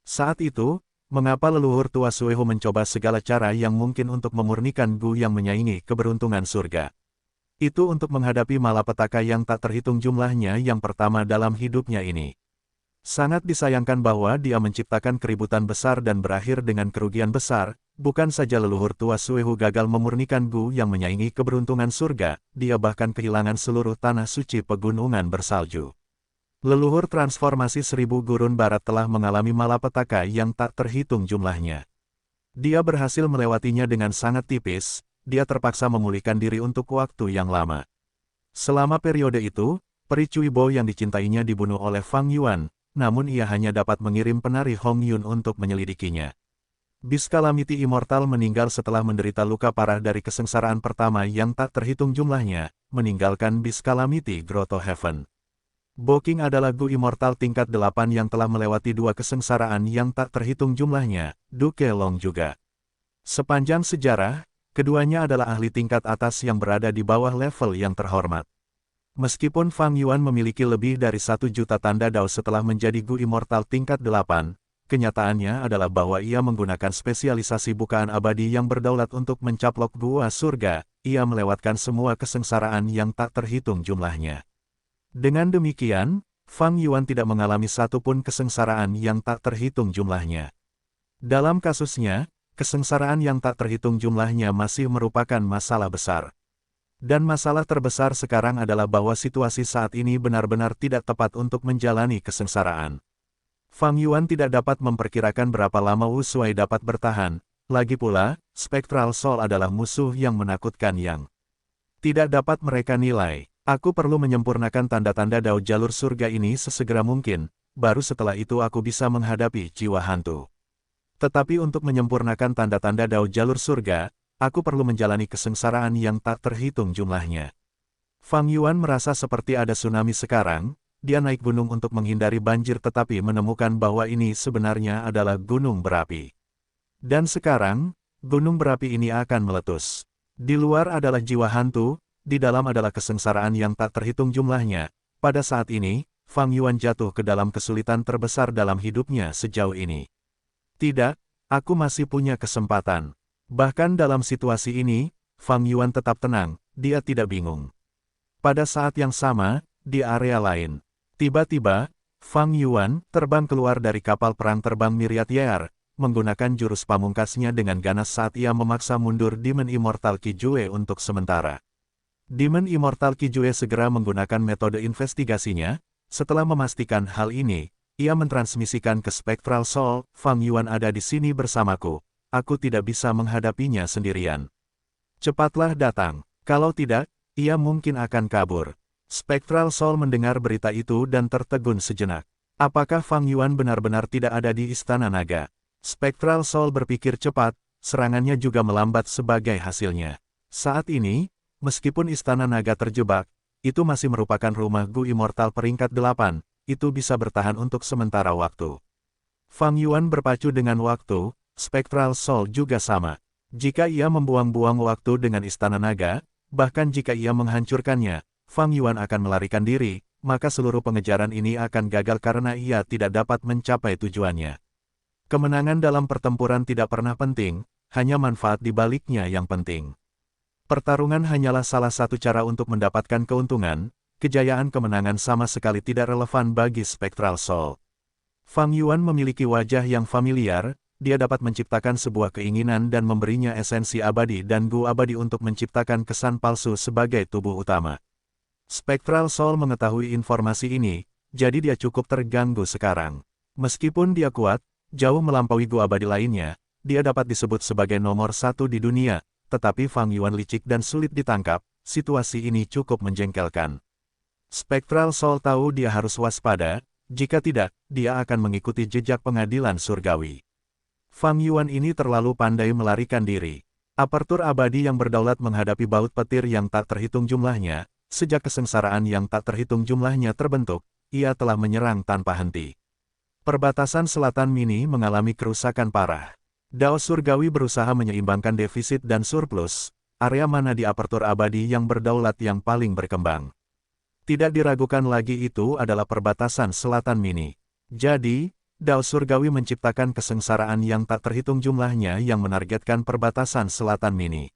Saat itu, mengapa leluhur tua Sueho mencoba segala cara yang mungkin untuk memurnikan Gu yang menyaingi keberuntungan surga? Itu untuk menghadapi malapetaka yang tak terhitung jumlahnya yang pertama dalam hidupnya ini. Sangat disayangkan bahwa dia menciptakan keributan besar dan berakhir dengan kerugian besar, bukan saja leluhur tua Sueho gagal memurnikan Gu yang menyaingi keberuntungan surga, dia bahkan kehilangan seluruh tanah suci pegunungan bersalju. Leluhur transformasi 1000 gurun barat telah mengalami malapetaka yang tak terhitung jumlahnya. Dia berhasil melewatinya dengan sangat tipis, dia terpaksa memulihkan diri untuk waktu yang lama. Selama periode itu, peri Cui Bo yang dicintainya dibunuh oleh Fang Yuan, namun ia hanya dapat mengirim penari Hong Yun untuk menyelidikinya. Beast Calamity Immortal meninggal setelah menderita luka parah dari kesengsaraan pertama yang tak terhitung jumlahnya, meninggalkan Beast Calamity Grotto Heaven. Bo King adalah Gu Immortal tingkat 8 yang telah melewati 2 kesengsaraan yang tak terhitung jumlahnya, Du Kelong juga. Sepanjang sejarah, keduanya adalah ahli tingkat atas yang berada di bawah level yang terhormat. Meskipun Fang Yuan memiliki lebih dari 1 juta tanda dao setelah menjadi Gu Immortal tingkat 8, kenyataannya adalah bahwa ia menggunakan spesialisasi bukaan abadi yang berdaulat untuk mencaplok gua surga, ia melewatkan semua kesengsaraan yang tak terhitung jumlahnya. Dengan demikian, Fang Yuan tidak mengalami satupun kesengsaraan yang tak terhitung jumlahnya. Dalam kasusnya, kesengsaraan yang tak terhitung jumlahnya masih merupakan masalah besar. Dan masalah terbesar sekarang adalah bahwa situasi saat ini benar-benar tidak tepat untuk menjalani kesengsaraan. Fang Yuan tidak dapat memperkirakan berapa lama Wu Shuai dapat bertahan, lagi pula, Spectral Soul adalah musuh yang menakutkan yang tidak dapat mereka nilai. Aku perlu menyempurnakan tanda-tanda dao jalur surga ini sesegera mungkin, baru setelah itu aku bisa menghadapi jiwa hantu. Tetapi untuk menyempurnakan tanda-tanda dao jalur surga, aku perlu menjalani kesengsaraan yang tak terhitung jumlahnya. Fang Yuan merasa seperti ada tsunami sekarang, dia naik gunung untuk menghindari banjir tetapi menemukan bahwa ini sebenarnya adalah gunung berapi. Dan sekarang, gunung berapi ini akan meletus. Di luar adalah jiwa hantu, di dalam adalah kesengsaraan yang tak terhitung jumlahnya. Pada saat ini, Fang Yuan jatuh ke dalam kesulitan terbesar dalam hidupnya sejauh ini. Tidak, aku masih punya kesempatan. Bahkan dalam situasi ini, Fang Yuan tetap tenang, dia tidak bingung. Pada saat yang sama, di area lain, tiba-tiba, Fang Yuan terbang keluar dari kapal perang terbang Myriad Year, menggunakan jurus pamungkasnya dengan ganas saat ia memaksa mundur Demon Immortal Kijue untuk sementara. Demon Immortal Kijue segera menggunakan metode investigasinya. Setelah memastikan hal ini, ia mentransmisikan ke Spectral Soul, Fang Yuan ada di sini bersamaku. Aku tidak bisa menghadapinya sendirian. Cepatlah datang. Kalau tidak, ia mungkin akan kabur. Spectral Soul mendengar berita itu dan tertegun sejenak. Apakah Fang Yuan benar-benar tidak ada di Istana Naga? Spectral Soul berpikir cepat, serangannya juga melambat sebagai hasilnya. Saat ini, meskipun Istana Naga terjebak, itu masih merupakan rumah Gu Immortal peringkat 8, itu bisa bertahan untuk sementara waktu. Fang Yuan berpacu dengan waktu, Spectral Soul juga sama. Jika ia membuang-buang waktu dengan Istana Naga, bahkan jika ia menghancurkannya, Fang Yuan akan melarikan diri, maka seluruh pengejaran ini akan gagal karena ia tidak dapat mencapai tujuannya. Kemenangan dalam pertempuran tidak pernah penting, hanya manfaat di baliknya yang penting. Pertarungan hanyalah salah satu cara untuk mendapatkan keuntungan, kejayaan kemenangan sama sekali tidak relevan bagi Spectral Soul. Fang Yuan memiliki wajah yang familiar, dia dapat menciptakan sebuah keinginan dan memberinya esensi abadi dan Gu abadi untuk menciptakan kesan palsu sebagai tubuh utama. Spectral Soul mengetahui informasi ini, jadi dia cukup terganggu sekarang. Meskipun dia kuat, jauh melampaui Gu abadi lainnya, dia dapat disebut sebagai nomor 1 di dunia, tetapi Fang Yuan licik dan sulit ditangkap, situasi ini cukup menjengkelkan. Spectral Soul tahu dia harus waspada, jika tidak, dia akan mengikuti jejak pengadilan surgawi. Fang Yuan ini terlalu pandai melarikan diri. Apertur abadi yang berdaulat menghadapi baut petir yang tak terhitung jumlahnya, sejak kesengsaraan yang tak terhitung jumlahnya terbentuk, ia telah menyerang tanpa henti. Perbatasan selatan mini mengalami kerusakan parah. Dao surgawi berusaha menyeimbangkan defisit dan surplus, area mana di apertur abadi yang berdaulat yang paling berkembang. Tidak diragukan lagi itu adalah perbatasan selatan mini. Jadi, Dao surgawi menciptakan kesengsaraan yang tak terhitung jumlahnya yang menargetkan perbatasan selatan mini.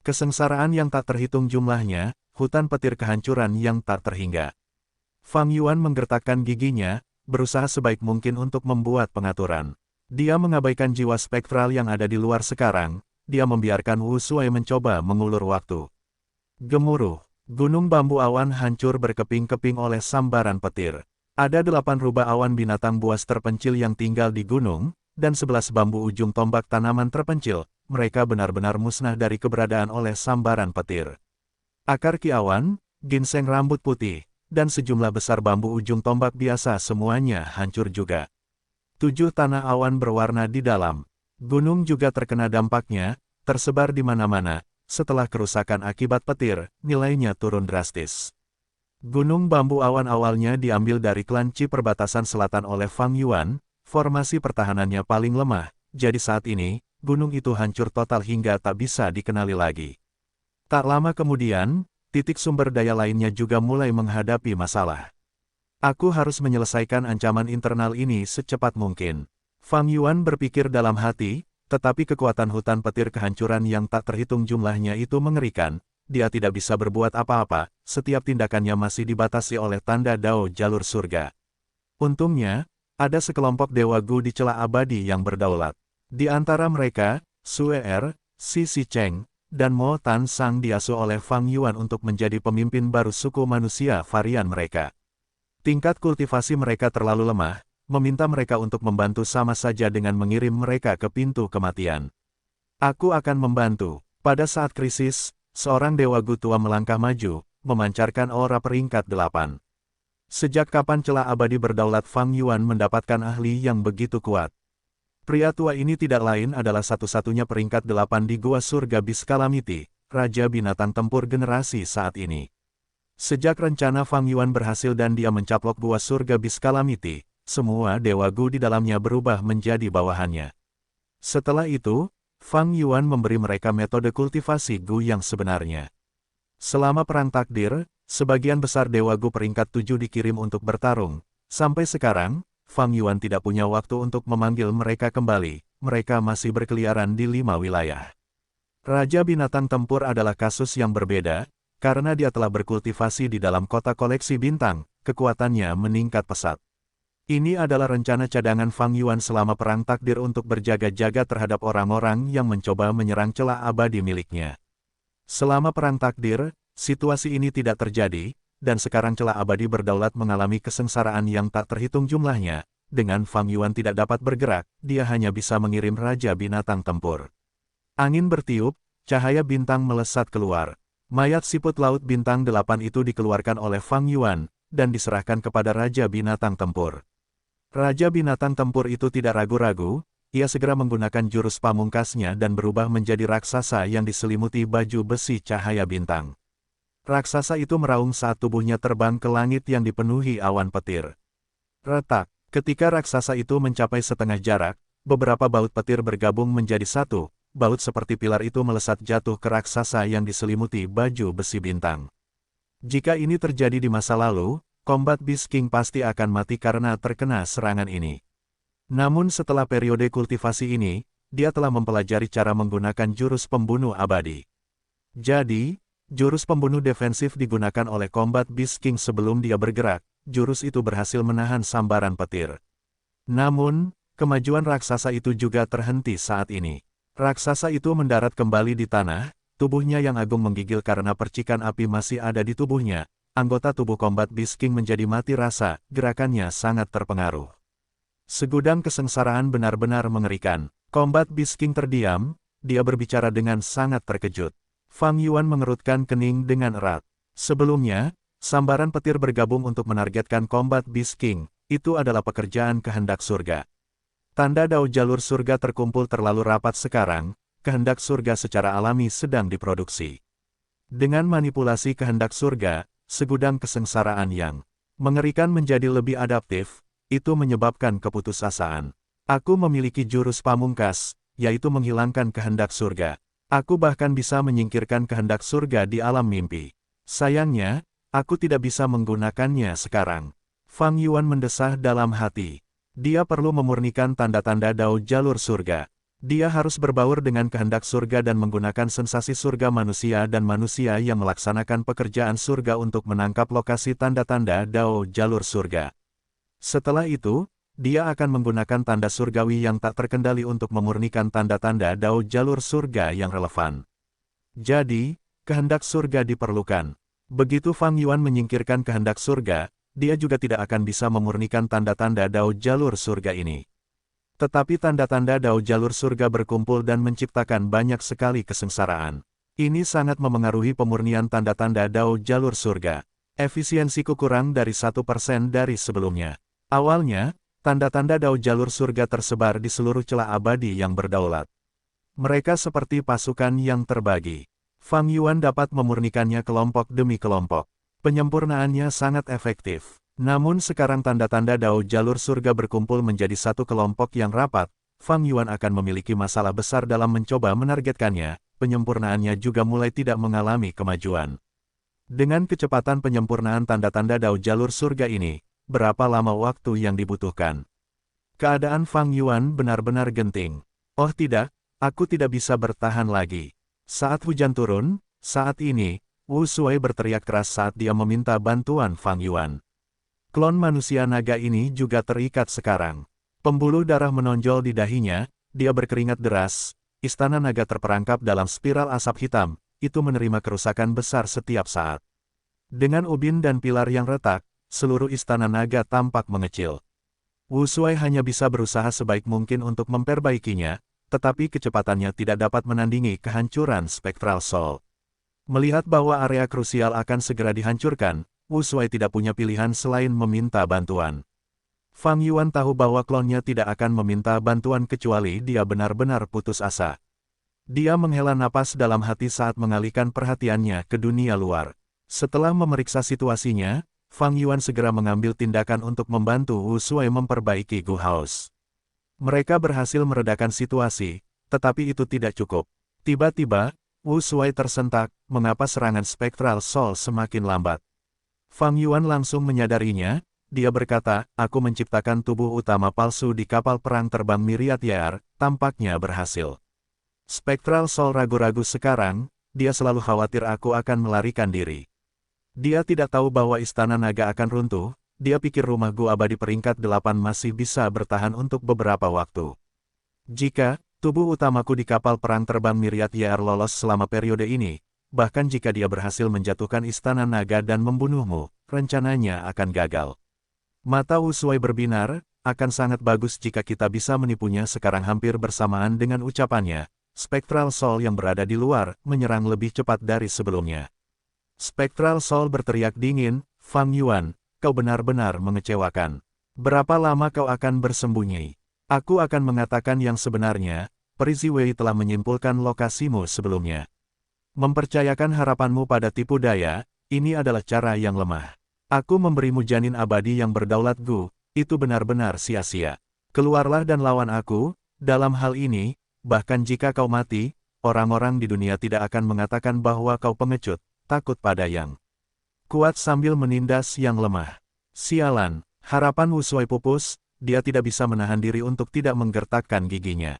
Kesengsaraan yang tak terhitung jumlahnya, hutan petir kehancuran yang tak terhingga. Fang Yuan menggertakkan giginya, berusaha sebaik mungkin untuk membuat pengaturan. Dia mengabaikan jiwa spektral yang ada di luar sekarang, dia membiarkan Wu Shuai mencoba mengulur waktu. Gemuruh, gunung bambu awan hancur berkeping-keping oleh sambaran petir. Ada 8 rubah awan binatang buas terpencil yang tinggal di gunung, dan 11 bambu ujung tombak tanaman terpencil, mereka benar-benar musnah dari keberadaan oleh sambaran petir. Akar ki awan, ginseng rambut putih, dan sejumlah besar bambu ujung tombak biasa semuanya hancur juga. 7 tanah awan berwarna di dalam. Gunung juga terkena dampaknya, tersebar di mana-mana. Setelah kerusakan akibat petir, nilainya turun drastis. Gunung bambu awan awalnya diambil dari klan Qi perbatasan selatan oleh Fang Yuan, formasi pertahanannya paling lemah, jadi saat ini, gunung itu hancur total hingga tak bisa dikenali lagi. Tak lama kemudian, titik sumber daya lainnya juga mulai menghadapi masalah. Aku harus menyelesaikan ancaman internal ini secepat mungkin. Fang Yuan berpikir dalam hati, tetapi kekuatan hutan petir kehancuran yang tak terhitung jumlahnya itu mengerikan. Dia tidak bisa berbuat apa-apa, setiap tindakannya masih dibatasi oleh tanda Dao jalur surga. Untungnya, ada sekelompok Dewa Gu di celah abadi yang berdaulat. Di antara mereka, Sue Er, Si Cheng, dan Mo Tan Sang diasuh oleh Fang Yuan untuk menjadi pemimpin baru suku manusia varian mereka. Tingkat kultivasi mereka terlalu lemah, meminta mereka untuk membantu sama saja dengan mengirim mereka ke pintu kematian. Aku akan membantu. Pada saat krisis, seorang Dewa Gu tua melangkah maju, memancarkan aura peringkat 8. Sejak kapan celah abadi berdaulat Fang Yuan mendapatkan ahli yang begitu kuat? Pria tua ini tidak lain adalah satu-satunya peringkat 8 di Gua Surga Beast Calamity, Raja Binatang Tempur generasi saat ini. Sejak rencana Fang Yuan berhasil dan dia mencaplok Gua Surga Beast Calamity, semua Dewa Gu di dalamnya berubah menjadi bawahannya. Setelah itu, Fang Yuan memberi mereka metode kultivasi Gu yang sebenarnya. Selama perang takdir, sebagian besar Dewa Gu peringkat 7 dikirim untuk bertarung. Sampai sekarang, Fang Yuan tidak punya waktu untuk memanggil mereka kembali, mereka masih berkeliaran di 5 wilayah. Raja Binatang Tempur adalah kasus yang berbeda, karena dia telah berkultivasi di dalam kota koleksi bintang, kekuatannya meningkat pesat. Ini adalah rencana cadangan Fang Yuan selama perang takdir untuk berjaga-jaga terhadap orang-orang yang mencoba menyerang celah abadi miliknya. Selama perang takdir, situasi ini tidak terjadi, dan sekarang celah abadi berdaulat mengalami kesengsaraan yang tak terhitung jumlahnya. Dengan Fang Yuan tidak dapat bergerak, dia hanya bisa mengirim Raja Binatang Tempur. Angin bertiup, cahaya bintang melesat keluar. Mayat siput laut bintang 8 itu dikeluarkan oleh Fang Yuan, dan diserahkan kepada Raja Binatang Tempur. Raja Binatang Tempur itu tidak ragu-ragu, ia segera menggunakan jurus pamungkasnya dan berubah menjadi raksasa yang diselimuti baju besi cahaya bintang. Raksasa itu meraung saat tubuhnya terbang ke langit yang dipenuhi awan petir. Retak, ketika raksasa itu mencapai setengah jarak, beberapa baut petir bergabung menjadi satu. Baut seperti pilar itu melesat jatuh ke raksasa yang diselimuti baju besi bintang. Jika ini terjadi di masa lalu, Combat Beast King pasti akan mati karena terkena serangan ini. Namun setelah periode kultivasi ini, dia telah mempelajari cara menggunakan jurus pembunuh abadi. Jadi, jurus pembunuh defensif digunakan oleh Combat Beast King sebelum dia bergerak, jurus itu berhasil menahan sambaran petir. Namun, kemajuan raksasa itu juga terhenti saat ini. Raksasa itu mendarat kembali di tanah, tubuhnya yang agung menggigil karena percikan api masih ada di tubuhnya. Anggota tubuh Combat Beast King menjadi mati rasa, gerakannya sangat terpengaruh. Segudang kesengsaraan benar-benar mengerikan. Combat Beast King terdiam, dia berbicara dengan sangat terkejut. Fang Yuan mengerutkan kening dengan erat. Sebelumnya, sambaran petir bergabung untuk menargetkan Combat Beast King, itu adalah pekerjaan kehendak surga. Tanda Dao jalur surga terkumpul terlalu rapat sekarang, kehendak surga secara alami sedang diproduksi. Dengan manipulasi kehendak surga, segudang kesengsaraan yang mengerikan menjadi lebih adaptif, itu menyebabkan keputusasaan. Aku memiliki jurus pamungkas, yaitu menghilangkan kehendak surga. Aku bahkan bisa menyingkirkan kehendak surga di alam mimpi. Sayangnya, aku tidak bisa menggunakannya sekarang. Fang Yuan mendesah dalam hati. Dia perlu memurnikan tanda-tanda Dao jalur surga. Dia harus berbaur dengan kehendak surga dan menggunakan sensasi surga manusia dan manusia yang melaksanakan pekerjaan surga untuk menangkap lokasi tanda-tanda Dao jalur surga. Setelah itu, dia akan menggunakan tanda surgawi yang tak terkendali untuk memurnikan tanda-tanda Dao jalur surga yang relevan. Jadi, kehendak surga diperlukan. Begitu Fang Yuan menyingkirkan kehendak surga, dia juga tidak akan bisa memurnikan tanda-tanda Dao jalur surga ini. Tetapi tanda-tanda Dao jalur surga berkumpul dan menciptakan banyak sekali kesengsaraan. Ini sangat memengaruhi pemurnian tanda-tanda Dao jalur surga. Efisiensiku kurang dari 1% dari sebelumnya. Awalnya, tanda-tanda Dao jalur surga tersebar di seluruh celah abadi yang berdaulat. Mereka seperti pasukan yang terbagi. Fang Yuan dapat memurnikannya kelompok demi kelompok. Penyempurnaannya sangat efektif. Namun sekarang tanda-tanda Dao jalur surga berkumpul menjadi satu kelompok yang rapat, Fang Yuan akan memiliki masalah besar dalam mencoba menargetkannya, penyempurnaannya juga mulai tidak mengalami kemajuan. Dengan kecepatan penyempurnaan tanda-tanda Dao jalur surga ini, berapa lama waktu yang dibutuhkan? Keadaan Fang Yuan benar-benar genting. Oh tidak, aku tidak bisa bertahan lagi. Saat hujan turun, saat ini, Wu Shuai berteriak keras saat dia meminta bantuan Fang Yuan. Klon manusia naga ini juga terikat sekarang. Pembuluh darah menonjol di dahinya, dia berkeringat deras, istana naga terperangkap dalam spiral asap hitam, itu menerima kerusakan besar setiap saat. Dengan ubin dan pilar yang retak, seluruh istana naga tampak mengecil. Wu Shuai hanya bisa berusaha sebaik mungkin untuk memperbaikinya, tetapi kecepatannya tidak dapat menandingi kehancuran Spectral Soul. Melihat bahwa area krusial akan segera dihancurkan, Wu Shuai tidak punya pilihan selain meminta bantuan. Fang Yuan tahu bahwa klonnya tidak akan meminta bantuan kecuali dia benar-benar putus asa. Dia menghela napas dalam hati saat mengalihkan perhatiannya ke dunia luar. Setelah memeriksa situasinya, Fang Yuan segera mengambil tindakan untuk membantu Wu Shuai memperbaiki Gu House. Mereka berhasil meredakan situasi, tetapi itu tidak cukup. Tiba-tiba, Wu Shuai tersentak, mengapa serangan Spectral Soul semakin lambat. Fang Yuan langsung menyadarinya, dia berkata, aku menciptakan tubuh utama palsu di kapal perang terbang Myriad Year, tampaknya berhasil. Spectral Soul ragu-ragu sekarang, dia selalu khawatir aku akan melarikan diri. Dia tidak tahu bahwa istana naga akan runtuh, dia pikir rumah Gu abadi peringkat 8 masih bisa bertahan untuk beberapa waktu. Jika tubuh utamaku di kapal perang terbang Myriad Year lolos selama periode ini, bahkan jika dia berhasil menjatuhkan istana naga dan membunuhmu, rencananya akan gagal. Mata Wu Shuai berbinar, akan sangat bagus jika kita bisa menipunya sekarang. Hampir bersamaan dengan ucapannya, Spectral Soul yang berada di luar, menyerang lebih cepat dari sebelumnya. Spectral Soul berteriak dingin, Fang Yuan, kau benar-benar mengecewakan. Berapa lama kau akan bersembunyi? Aku akan mengatakan yang sebenarnya, Peri Ziwei telah menyimpulkan lokasimu sebelumnya. Mempercayakan harapanmu pada tipu daya, ini adalah cara yang lemah. Aku memberimu janin abadi yang berdaulat Gu, itu benar-benar sia-sia. Keluarlah dan lawan aku, dalam hal ini, bahkan jika kau mati, orang-orang di dunia tidak akan mengatakan bahwa kau pengecut, takut pada yang kuat sambil menindas yang lemah. Sialan, harapan Wu Shuai pupus, dia tidak bisa menahan diri untuk tidak menggertakkan giginya.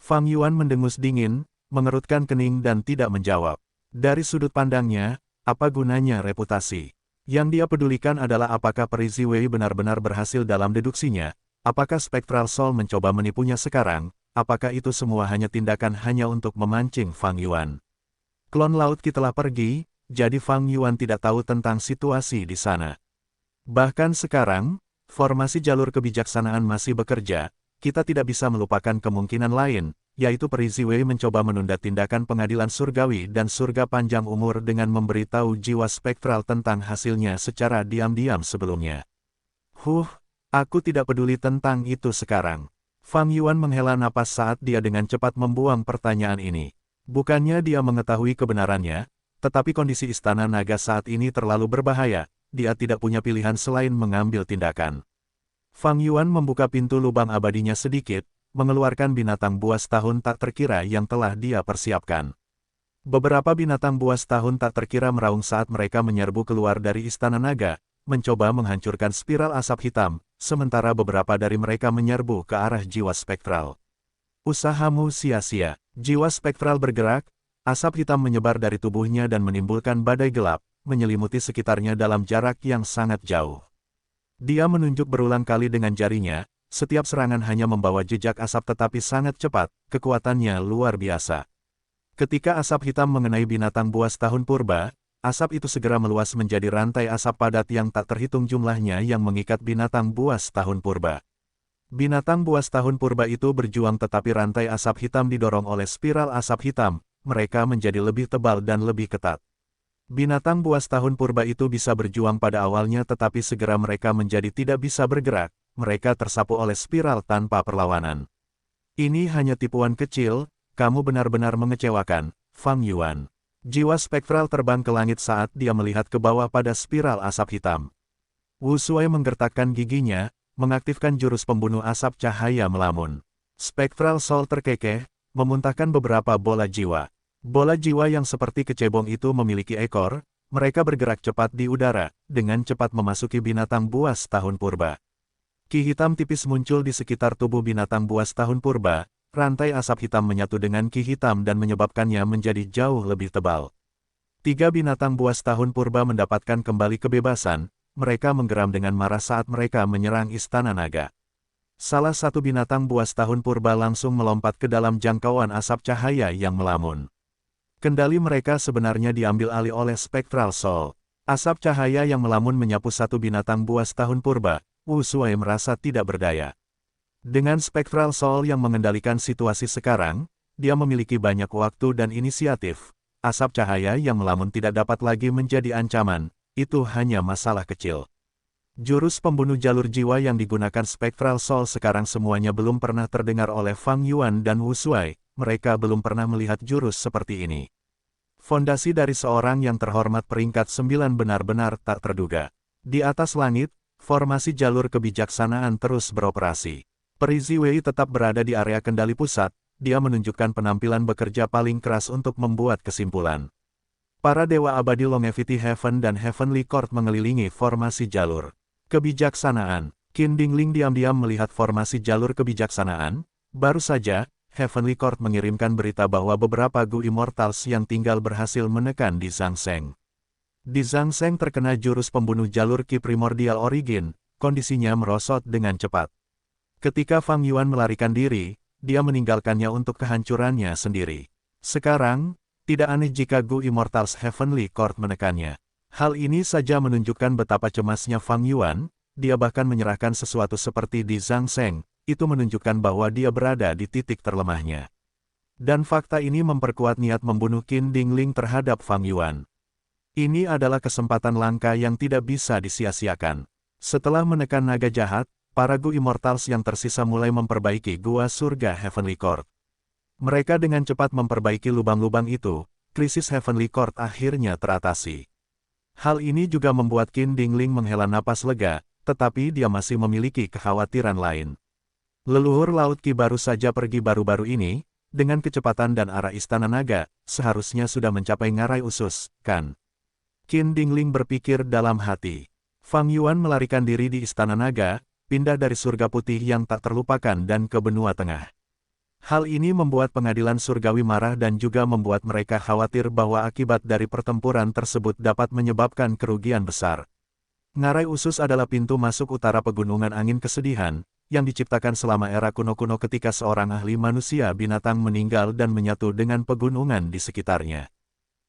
Fang Yuan mendengus dingin, mengerutkan kening dan tidak menjawab. Dari sudut pandangnya, apa gunanya reputasi? Yang dia pedulikan adalah apakah Peri Ziwei benar-benar berhasil dalam deduksinya, apakah Spectral Soul mencoba menipunya sekarang, apakah itu semua hanya tindakan hanya untuk memancing Fang Yuan. Klon Laut Qi telah pergi, jadi Fang Yuan tidak tahu tentang situasi di sana. Bahkan sekarang, formasi jalur kebijaksanaan masih bekerja, kita tidak bisa melupakan kemungkinan lain, yaitu Peri Ziwei mencoba menunda tindakan pengadilan surgawi dan surga panjang umur dengan memberitahu jiwa spektral tentang hasilnya secara diam-diam sebelumnya. Aku tidak peduli tentang itu sekarang. Fang Yuan menghela napas saat dia dengan cepat membuang pertanyaan ini. Bukannya dia mengetahui kebenarannya, tetapi kondisi Istana Naga saat ini terlalu berbahaya, dia tidak punya pilihan selain mengambil tindakan. Fang Yuan membuka pintu lubang abadinya sedikit, mengeluarkan binatang buas tahun tak terkira yang telah dia persiapkan. Beberapa binatang buas tahun tak terkira meraung saat mereka menyerbu keluar dari Istana Naga, mencoba menghancurkan spiral asap hitam, sementara beberapa dari mereka menyerbu ke arah jiwa spektral. Usahamu sia-sia. Jiwa spektral bergerak, asap hitam menyebar dari tubuhnya dan menimbulkan badai gelap, menyelimuti sekitarnya dalam jarak yang sangat jauh. Dia menunjuk berulang kali dengan jarinya. Setiap serangan hanya membawa jejak asap tetapi sangat cepat, kekuatannya luar biasa. Ketika asap hitam mengenai binatang buas tahun purba, asap itu segera meluas menjadi rantai asap padat yang tak terhitung jumlahnya yang mengikat binatang buas tahun purba. Binatang buas tahun purba itu berjuang tetapi rantai asap hitam didorong oleh spiral asap hitam, mereka menjadi lebih tebal dan lebih ketat. Binatang buas tahun purba itu bisa berjuang pada awalnya tetapi segera mereka menjadi tidak bisa bergerak. Mereka tersapu oleh spiral tanpa perlawanan. Ini hanya tipuan kecil, kamu benar-benar mengecewakan, Fang Yuan. Jiwa spektral terbang ke langit saat dia melihat ke bawah pada spiral asap hitam. Wu Shuai menggertakkan giginya, mengaktifkan jurus pembunuh asap cahaya melamun. Spectral Soul terkekeh, memuntahkan beberapa bola jiwa. Bola jiwa yang seperti kecebong itu memiliki ekor, mereka bergerak cepat di udara, dengan cepat memasuki binatang buas tahun purba. Ki hitam tipis muncul di sekitar tubuh binatang buas tahun purba, rantai asap hitam menyatu dengan ki hitam dan menyebabkannya menjadi jauh lebih tebal. 3 binatang buas tahun purba mendapatkan kembali kebebasan, mereka menggeram dengan marah saat mereka menyerang Istana Naga. Salah satu binatang buas tahun purba langsung melompat ke dalam jangkauan asap cahaya yang melamun. Kendali mereka sebenarnya diambil alih oleh Spectral Soul. Asap cahaya yang melamun menyapu satu binatang buas tahun purba. Wu Shuai merasa tidak berdaya. Dengan Spectral Soul yang mengendalikan situasi sekarang, dia memiliki banyak waktu dan inisiatif. Asap cahaya yang melamun tidak dapat lagi menjadi ancaman, itu hanya masalah kecil. Jurus pembunuh jalur jiwa yang digunakan Spectral Soul sekarang semuanya belum pernah terdengar oleh Fang Yuan dan Wu Shuai, mereka belum pernah melihat jurus seperti ini. Fondasi dari seorang yang terhormat peringkat 9 benar-benar tak terduga. Di atas langit, formasi jalur kebijaksanaan terus beroperasi. Peri Ziwei tetap berada di area kendali pusat, dia menunjukkan penampilan bekerja paling keras untuk membuat kesimpulan. Para Dewa Abadi Longevity Heaven dan Heavenly Court mengelilingi formasi jalur kebijaksanaan. Qin Dingling diam-diam melihat formasi jalur kebijaksanaan, baru saja, Heavenly Court mengirimkan berita bahwa beberapa Gu Immortals yang tinggal berhasil menekan di Zhangsheng. Di Zhangsheng terkena jurus pembunuh jalur Ki Primordial Origin, kondisinya merosot dengan cepat. Ketika Fang Yuan melarikan diri, dia meninggalkannya untuk kehancurannya sendiri. Sekarang, tidak aneh jika Gu Immortals Heavenly Court menekannya. Hal ini saja menunjukkan betapa cemasnya Fang Yuan, dia bahkan menyerahkan sesuatu seperti di Zhangsheng, itu menunjukkan bahwa dia berada di titik terlemahnya. Dan fakta ini memperkuat niat membunuh Qin Dingling terhadap Fang Yuan. Ini adalah kesempatan langka yang tidak bisa disia-siakan. Setelah menekan naga jahat, para Gu Immortals yang tersisa mulai memperbaiki gua surga Heavenly Court. Mereka dengan cepat memperbaiki lubang-lubang itu, krisis Heavenly Court akhirnya teratasi. Hal ini juga membuat Qin Dingling menghela napas lega, tetapi dia masih memiliki kekhawatiran lain. Leluhur Laut Qi baru saja pergi baru-baru ini, dengan kecepatan dan arah Istana Naga, seharusnya sudah mencapai ngarai usus, kan? Qin Dingling berpikir dalam hati. Fang Yuan melarikan diri di Istana Naga, pindah dari surga putih yang tak terlupakan dan ke benua tengah. Hal ini membuat pengadilan surgawi marah dan juga membuat mereka khawatir bahwa akibat dari pertempuran tersebut dapat menyebabkan kerugian besar. Ngarai usus adalah pintu masuk utara pegunungan angin kesedihan, yang diciptakan selama era kuno-kuno ketika seorang ahli manusia binatang meninggal dan menyatu dengan pegunungan di sekitarnya.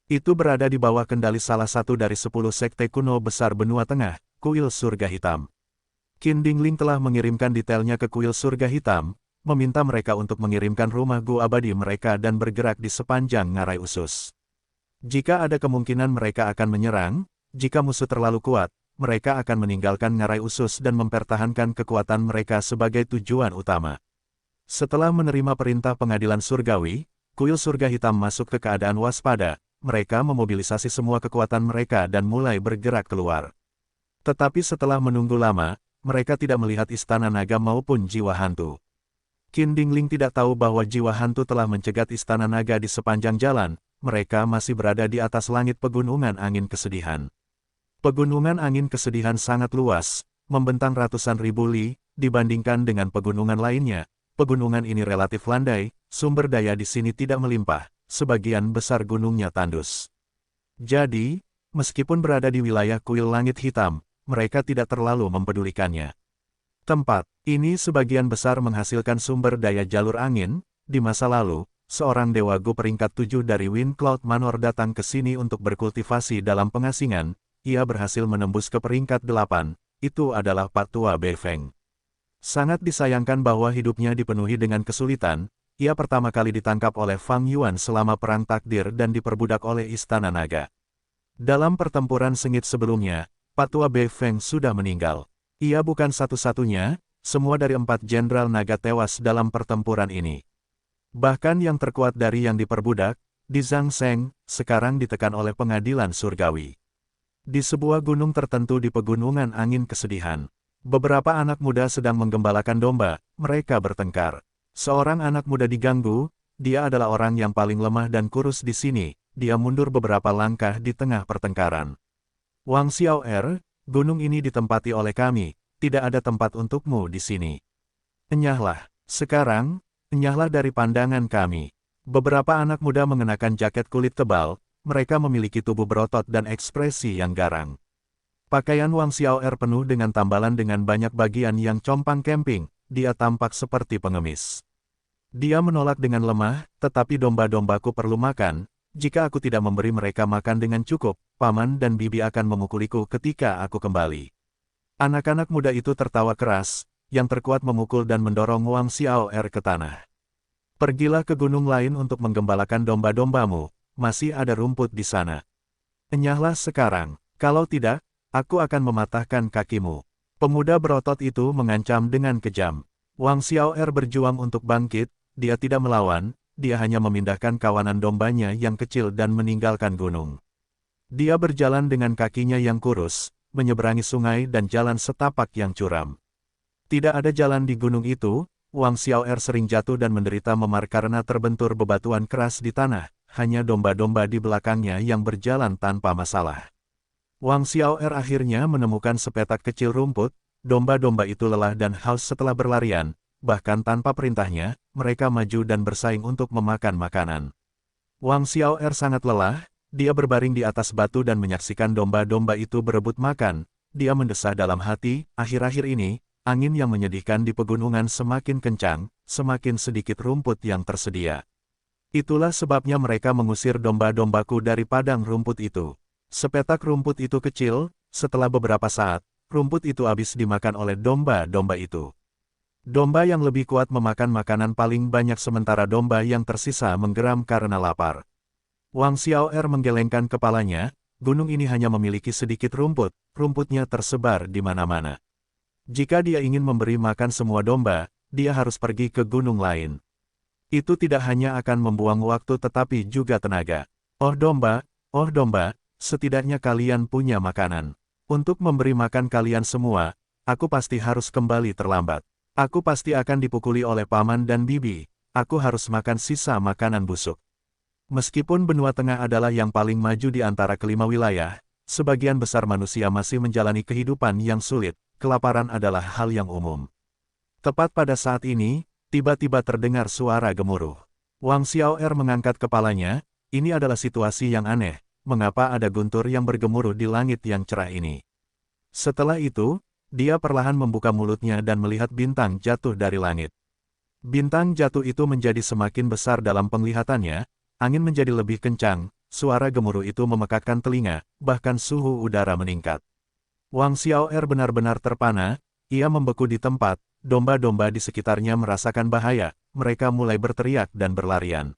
Itu berada di bawah kendali salah satu dari 10 sekte kuno besar benua tengah, Kuil Surga Hitam. Qin Dingling telah mengirimkan detailnya ke Kuil Surga Hitam, meminta mereka untuk mengirimkan rumah Gu abadi mereka dan bergerak di sepanjang ngarai usus. Jika ada kemungkinan mereka akan menyerang, jika musuh terlalu kuat, mereka akan meninggalkan ngarai usus dan mempertahankan kekuatan mereka sebagai tujuan utama. Setelah menerima perintah pengadilan surgawi, kuil surga hitam masuk ke keadaan waspada, mereka memobilisasi semua kekuatan mereka dan mulai bergerak keluar. Tetapi setelah menunggu lama, mereka tidak melihat istana naga maupun jiwa hantu. Qin Dingling tidak tahu bahwa jiwa hantu telah mencegat istana naga di sepanjang jalan, mereka masih berada di atas langit pegunungan angin kesedihan. Pegunungan angin kesedihan sangat luas, membentang ratusan ribu li, dibandingkan dengan pegunungan lainnya. Pegunungan ini relatif landai, sumber daya di sini tidak melimpah, sebagian besar gunungnya tandus. Jadi, meskipun berada di wilayah kuil langit hitam, mereka tidak terlalu mempedulikannya. Tempat ini sebagian besar menghasilkan sumber daya jalur angin. Di masa lalu, seorang dewa Gu peringkat 7 dari Wind Cloud Manor datang ke sini untuk berkultivasi dalam pengasingan. Ia berhasil menembus ke peringkat 8, itu adalah Patua Beifeng. Sangat disayangkan bahwa hidupnya dipenuhi dengan kesulitan, ia pertama kali ditangkap oleh Fang Yuan selama Perang Takdir dan diperbudak oleh Istana Naga. Dalam pertempuran sengit sebelumnya, Patua Beifeng sudah meninggal. Ia bukan satu-satunya, semua dari 4 jenderal naga tewas dalam pertempuran ini. Bahkan yang terkuat dari yang diperbudak, Di Zhang Sheng, sekarang ditekan oleh pengadilan surgawi. Di sebuah gunung tertentu di pegunungan angin kesedihan, beberapa anak muda sedang menggembalakan domba, mereka bertengkar. Seorang anak muda diganggu, dia adalah orang yang paling lemah dan kurus di sini, dia mundur beberapa langkah di tengah pertengkaran. Wang Xiao'er, gunung ini ditempati oleh kami, tidak ada tempat untukmu di sini. Enyahlah, sekarang, enyahlah dari pandangan kami. Beberapa anak muda mengenakan jaket kulit tebal, mereka memiliki tubuh berotot dan ekspresi yang garang. Pakaian Wang Xiao'er penuh dengan tambalan dengan banyak bagian yang compang camping, dia tampak seperti pengemis. Dia menolak dengan lemah, tetapi domba-dombaku perlu makan, jika aku tidak memberi mereka makan dengan cukup, paman dan bibi akan memukuliku ketika aku kembali. Anak-anak muda itu tertawa keras, yang terkuat memukul dan mendorong Wang Xiao'er ke tanah. Pergilah ke gunung lain untuk menggembalakan domba-dombamu, masih ada rumput di sana. Enyahlah sekarang, kalau tidak, aku akan mematahkan kakimu. Pemuda berotot itu mengancam dengan kejam. Wang Xiao'er berjuang untuk bangkit, dia tidak melawan, dia hanya memindahkan kawanan dombanya yang kecil dan meninggalkan gunung. Dia berjalan dengan kakinya yang kurus, menyeberangi sungai dan jalan setapak yang curam. Tidak ada jalan di gunung itu, Wang Xiao'er sering jatuh dan menderita memar karena terbentur bebatuan keras di tanah, hanya domba-domba di belakangnya yang berjalan tanpa masalah. Wang Xiao'er akhirnya menemukan sepetak kecil rumput, domba-domba itu lelah dan haus setelah berlarian, bahkan tanpa perintahnya, mereka maju dan bersaing untuk memakan makanan. Wang Xiao'er sangat lelah, dia berbaring di atas batu dan menyaksikan domba-domba itu berebut makan, dia mendesah dalam hati, akhir-akhir ini, angin yang menyedihkan di pegunungan semakin kencang, semakin sedikit rumput yang tersedia. Itulah sebabnya mereka mengusir domba-dombaku dari padang rumput itu. Sepetak rumput itu kecil, setelah beberapa saat, rumput itu habis dimakan oleh domba-domba itu. Domba yang lebih kuat memakan makanan paling banyak sementara domba yang tersisa menggeram karena lapar. Wang Xiao'er menggelengkan kepalanya, gunung ini hanya memiliki sedikit rumput, rumputnya tersebar di mana-mana. Jika dia ingin memberi makan semua domba, dia harus pergi ke gunung lain. Itu tidak hanya akan membuang waktu tetapi juga tenaga. Oh domba, setidaknya kalian punya makanan. Untuk memberi makan kalian semua, aku pasti harus kembali terlambat. Aku pasti akan dipukuli oleh paman dan bibi, aku harus makan sisa makanan busuk. Meskipun benua tengah adalah yang paling maju di antara kelima wilayah, sebagian besar manusia masih menjalani kehidupan yang sulit, kelaparan adalah hal yang umum. Tepat pada saat ini, tiba-tiba terdengar suara gemuruh. Wang Xiao'er mengangkat kepalanya, ini adalah situasi yang aneh, mengapa ada guntur yang bergemuruh di langit yang cerah ini. Setelah itu, dia perlahan membuka mulutnya dan melihat bintang jatuh dari langit. Bintang jatuh itu menjadi semakin besar dalam penglihatannya, angin menjadi lebih kencang, suara gemuruh itu memekakkan telinga, bahkan suhu udara meningkat. Wang Xiao'er benar-benar terpana, ia membeku di tempat, domba-domba di sekitarnya merasakan bahaya, mereka mulai berteriak dan berlarian.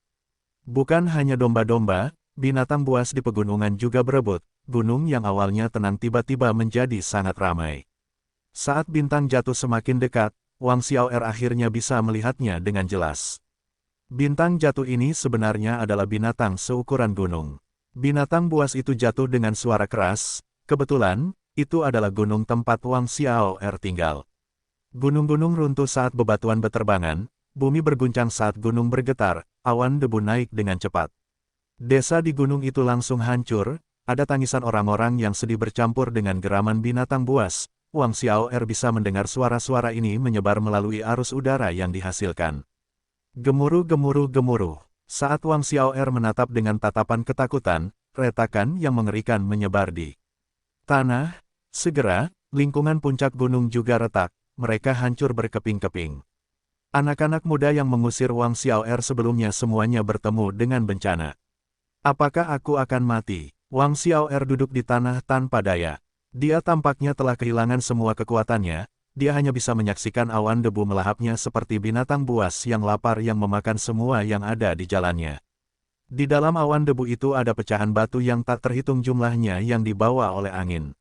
Bukan hanya domba-domba, binatang buas di pegunungan juga berebut, gunung yang awalnya tenang tiba-tiba menjadi sangat ramai. Saat bintang jatuh semakin dekat, Wang Xiao'er akhirnya bisa melihatnya dengan jelas. Bintang jatuh ini sebenarnya adalah binatang seukuran gunung. Binatang buas itu jatuh dengan suara keras, kebetulan, itu adalah gunung tempat Wang Xiao'er tinggal. Gunung-gunung runtuh saat bebatuan beterbangan, bumi berguncang saat gunung bergetar, awan debu naik dengan cepat. Desa di gunung itu langsung hancur, ada tangisan orang-orang yang sedih bercampur dengan geraman binatang buas. Wang Xiao'er bisa mendengar suara-suara ini menyebar melalui arus udara yang dihasilkan. Gemuruh, gemuruh, gemuruh. Saat Wang Xiao'er menatap dengan tatapan ketakutan, retakan yang mengerikan menyebar di tanah. Segera, lingkungan puncak gunung juga retak, mereka hancur berkeping-keping. Anak-anak muda yang mengusir Wang Xiao'er sebelumnya semuanya bertemu dengan bencana. Apakah aku akan mati? Wang Xiao'er duduk di tanah tanpa daya. Dia tampaknya telah kehilangan semua kekuatannya. Dia hanya bisa menyaksikan awan debu melahapnya seperti binatang buas yang lapar yang memakan semua yang ada di jalannya. Di dalam awan debu itu ada pecahan batu yang tak terhitung jumlahnya yang dibawa oleh angin.